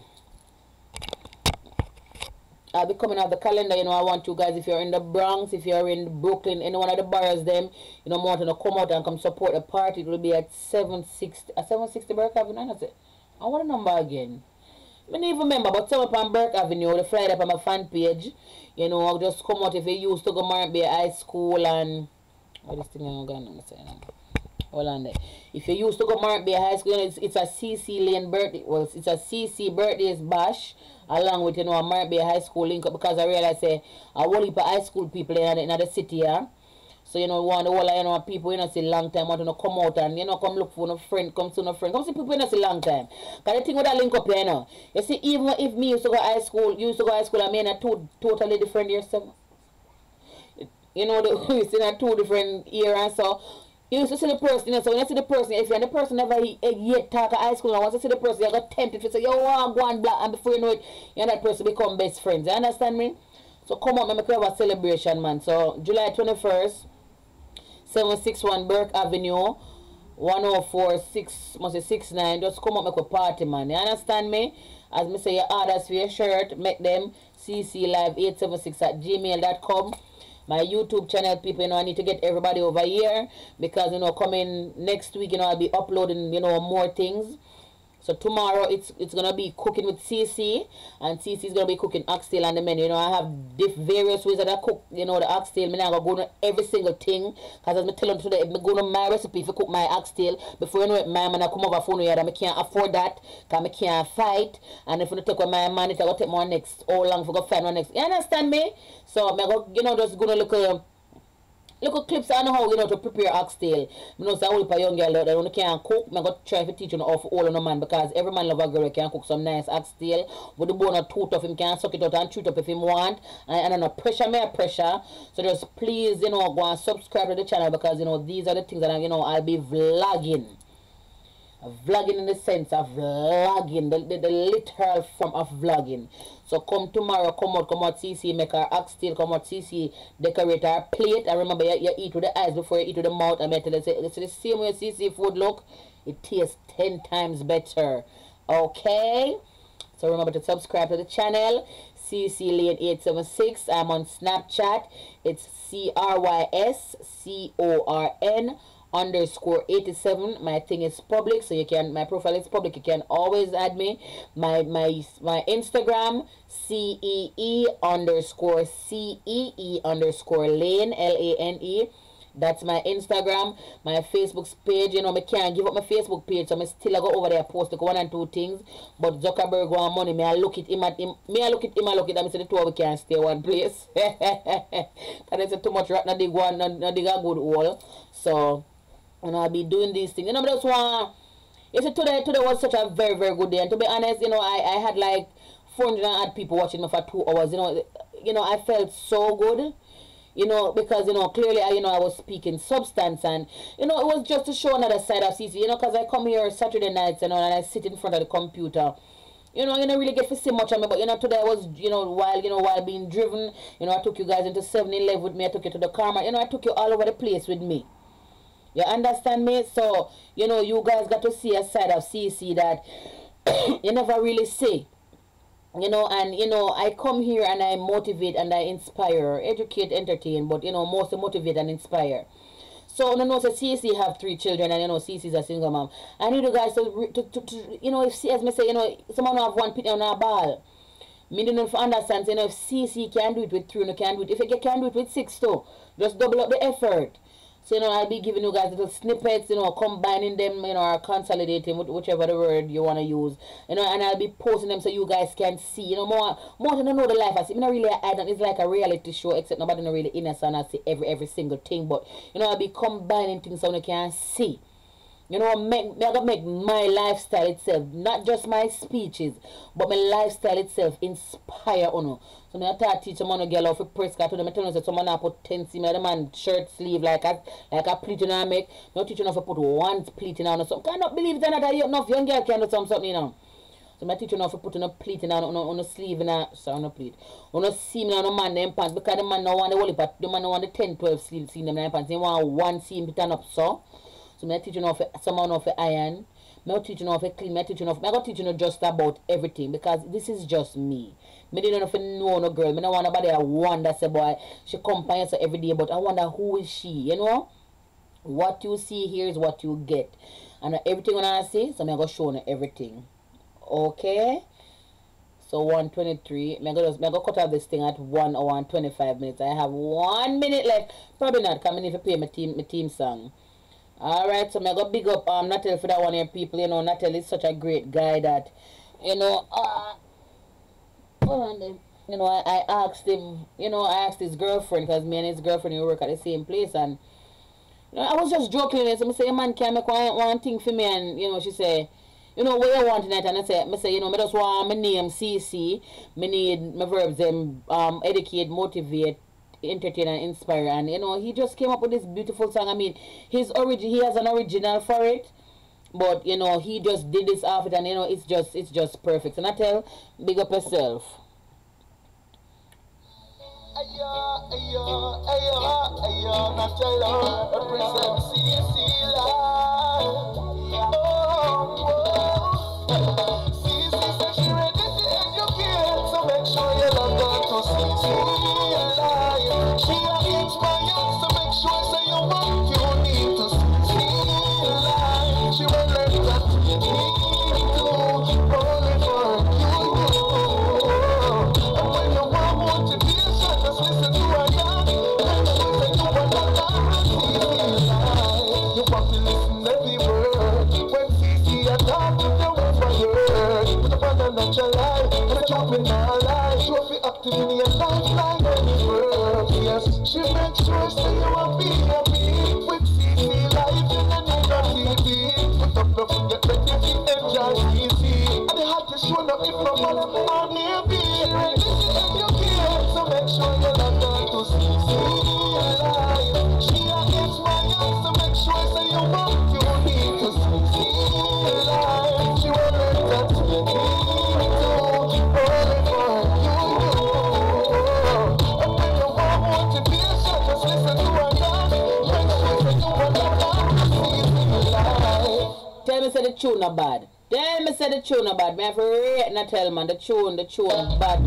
I'll be coming off the calendar. You know, I want you guys, if you're in the Bronx, if you're in Brooklyn, any one of the boroughs, them, you know, want to come out and come support the party. It will be at 760 Burke Avenue. That's it. I want a number again. I don't even remember, but some up on Burke Avenue, the flyer up on my fan page. You know, I'll just come out if you used to go Mark Bay High School and what this thing I'm going to say now. Hold on there. If you used to go Mark Bay High School, it's a CC Lane birthday. Well, it's a CC birthdays bash along with, you know, a Mark Bay High School link up, because I realize say a whole heap of high school people in the city here. So, you know, want the whole, you know, people in a long time want to come out and, you know, come look for no friend, come see no friend. Come see people in a long time. Because the thing with that link up here, you know, you see, even if me used to go high school, I mean, a totally different years. You know, it's in a two different years. So, you used to see the person, you know, so when you see the person, if you're the person never yet talk at high school, and once you see the person, you got tempted to say, yo, go and black, and before you know it, you and that person become best friends. You understand me? So, come on, make we have a celebration, man. So, July 21st. 761 Burke Avenue, 10469. Just come up make a party, man. You understand me? As me say, your orders for your shirt, make them cclive876@gmail.com. My YouTube channel, people, you know, I need to get everybody over here because, you know, coming next week, you know, I'll be uploading, you know, more things. So tomorrow it's gonna be cooking with CC, and CC is gonna be cooking oxtail on the menu. You know, I have various ways that I cook. You know, the oxtail. Me not gonna go to every single thing, cause as me tell them today, me go to my recipe for cook my oxtail. Before you know it, my man I come over phone here that I can't afford that, cause I can't fight. And if you take with my man, it's gonna take more next. How long for go find one next? You understand me? So me go, you know, just gonna look at. Look at clips on how, you know, to prepare oxtail. You know, so I will put a young girl that only can cook. I'm going to try to teach you how to all on a man, because every man love a girl can cook some nice oxtail. With the bone of tooth of him can suck it out and chew it up if him want. And no pressure, me pressure. So just please, you know, go and subscribe to the channel, because, you know, these are the things that, you know, I'll be vlogging. Vlogging in the sense of vlogging, the literal form of vlogging. So come tomorrow, come out CC, make our oxtail, come out CC, decorate our plate. And remember, you eat with the eyes before you eat with the mouth. And I tell you, it's the same way CC food look, it tastes 10 times better. Okay? So remember to subscribe to the channel, CC Lane 876. I'm on Snapchat. It's CRYSCORN_87. My thing is public, so you can, my profile is public, you can always add me. My Instagram, CEE_CEE_Lane, LANE. That's my Instagram. My Facebook page, you know, I can't give up my Facebook page, so I still go over there, post like 1 and 2 things. But Zuckerberg want money, I look at him, and I say the two of we can't stay one place. And it's too much right now, they go on, they got good hole. So, you know, I'll be doing these things. You know, but that's why, today was such a very, very good day. And to be honest, you know, I had like 400 odd people watching me for 2 hours. You know, I felt so good. You know, because, you know, clearly, I was speaking substance, and, you know, it was just to show another side of CC, you know, because I come here Saturday nights, you know, and I sit in front of the computer. You know, you don't really get to see much of me, but, you know, today I was, while being driven, you know, I took you guys into 7-Eleven with me, I took you to the car, you know, I took you all over the place with me. You understand me? So, you know, you guys got to see a side of CC that you never really see. You know, and, you know, I come here and I motivate and I inspire, educate, entertain, but, you know, mostly motivate and inspire. So, you know, so CC have 3 children, and, you know, CC is a single mom. I need you guys to you know, if, as me say, you know, someone have 1 pit on a ball. Me don't understand, you know, if CC can do it with 3, you can do it. If you can do it with 6 too, just double up the effort. So, you know, I'll be giving you guys little snippets, you know, combining them, you know, or consolidating, whichever the word you want to use. You know, and I'll be posting them so you guys can see, you know, more to know the life I see. I not really it's like a reality show, except nobody not really innocent and I see every single thing. But, you know, I'll be combining things so you can see. You know, I gotta make my lifestyle itself, not just my speeches, but my lifestyle itself inspire you. So I start teach someone to get off a press card to them. I tell them that someone put 10 seam, the man shirt sleeve like a pleat in a make. Not teaching them to put 1 pleat in on or something. I cannot believe that enough young girl can do something, you know. So I teach you now to put on a pleat in on a sleeve in a, sorry, on a pleat. On a seam in a man them pants, because the man no want the whole part, the man no want the 10, 12 seam them in them pants. They want one seam turn up so. So I teach you now for someone of iron. I teach you now for clean. I teach you now. I teach you now just about everything, because this is just me. Me didn't know no girl. Me don't want nobody I wonder say boy she companions her every day, but I wonder who is she, you know? What you see here is what you get. And everything when I see, so I'm going to show you everything. Okay? So 1:23. I'm going to cut off this thing at 1 hour and 25 minutes. I have 1 minute left. Probably not, because I need to play my team song. Alright, so I'm going to big up Natal for that one here, people. You know, Natal is such a great guy that, you know, you know, I asked him, you know, I asked his girlfriend, because me and his girlfriend we work at the same place, and you know, I was just joking with her. So I say, man, can make one thing for me? And you know, she say, you know, what you want tonight? And I say, you know, I just want my name CC. Me need my verbs them educate, motivate, entertain, and inspire. And you know, he just came up with this beautiful song. I mean, he has an original for it. But you know, he just did this off it, and you know, it's just perfect. And I tell, big up yourself. She makes sure say you will be happy with CC life in the new TV. Put up the foot, get ready to enjoy CC. And they have to show up if no one on near me. Ready to educate, so make sure you log on to CC life. She inspires, so make sure say you want you need to CC life. She will learn that you need to only for you. And when you want to be just listen to her dance. When she say you want to dance, life. Tell me say the tune not bad. Tell me say the tune not bad. Me have to rate and tell man the tune bad.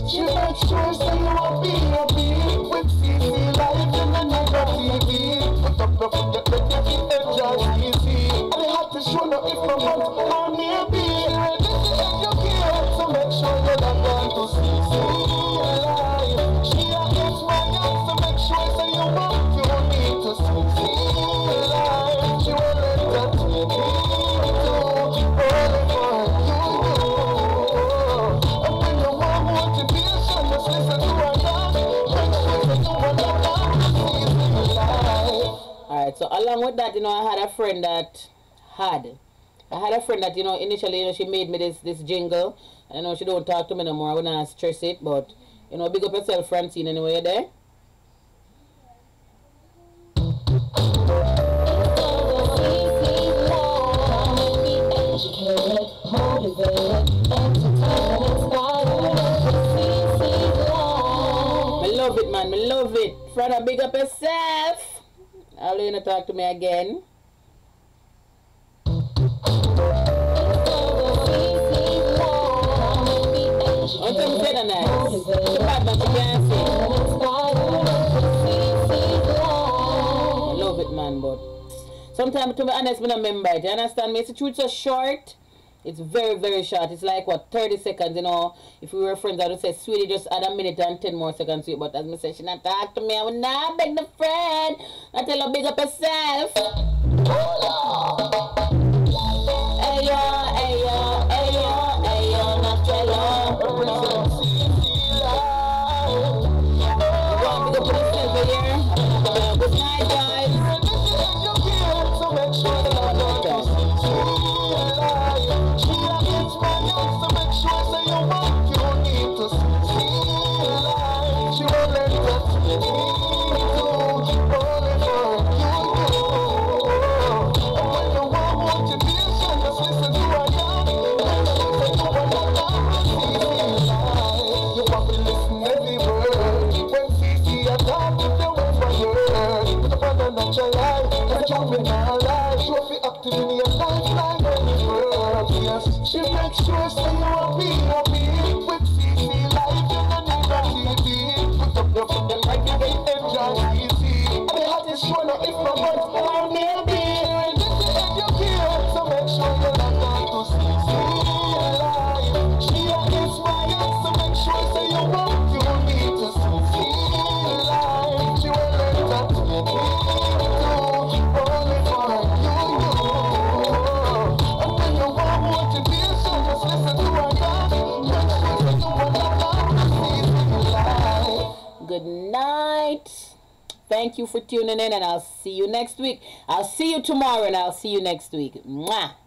She makes sure so you will be happy with CC life in the new TV. Put up the foot, get ready to enjoy CC. And they have to show no if no one on near me. Ready to educate, so make sure you log on to CC life. She inspires, so make sure so you want you need to CC life. She will learn that you need to only for you. And when you want motivation, just listen to her dance. When she say you want to dance, CC life. Alright, so along with that, you know, I had a friend that you know, initially, you know, she made me this jingle. I know she don't talk to me no more. I wouldn't stress it, but you know, big up yourself, Francine, anyway, you there? I love it, man. I love it. Freda, big up yourself. I'll you to talk to me again. I'm going to say that nice. It's bad, but you can't sing. I love it, man, but Sometimes, to be honest, I don't remember it. You understand me? It's the truth so short. It's very, very short. It's like, what, 30 seconds, you know. If we were friends, I would say, sweetie, just add a minute and 10 more seconds to it. But as I say, she not talk to me. I would not beg the friend. I tell her, big up yourself. Ayo, ayo, ayo, ayo, not tell her. Big up yourself here. Good night, guys. She makes sure so you happy with CC life. You don't need a TV. Put up your foot and like you get enjoy easy. And the hottest one if my butt or maybe. And if you educate, so make sure you let her to CC life. She inspires, so make sure so you want you need to CC life. She will let that to you only for you. And when you want motivation, just listen to her God. Make sure so you want that life. Good night. Thank you for tuning in, and I'll see you next week. I'll see you tomorrow, and I'll see you next week. Mwah.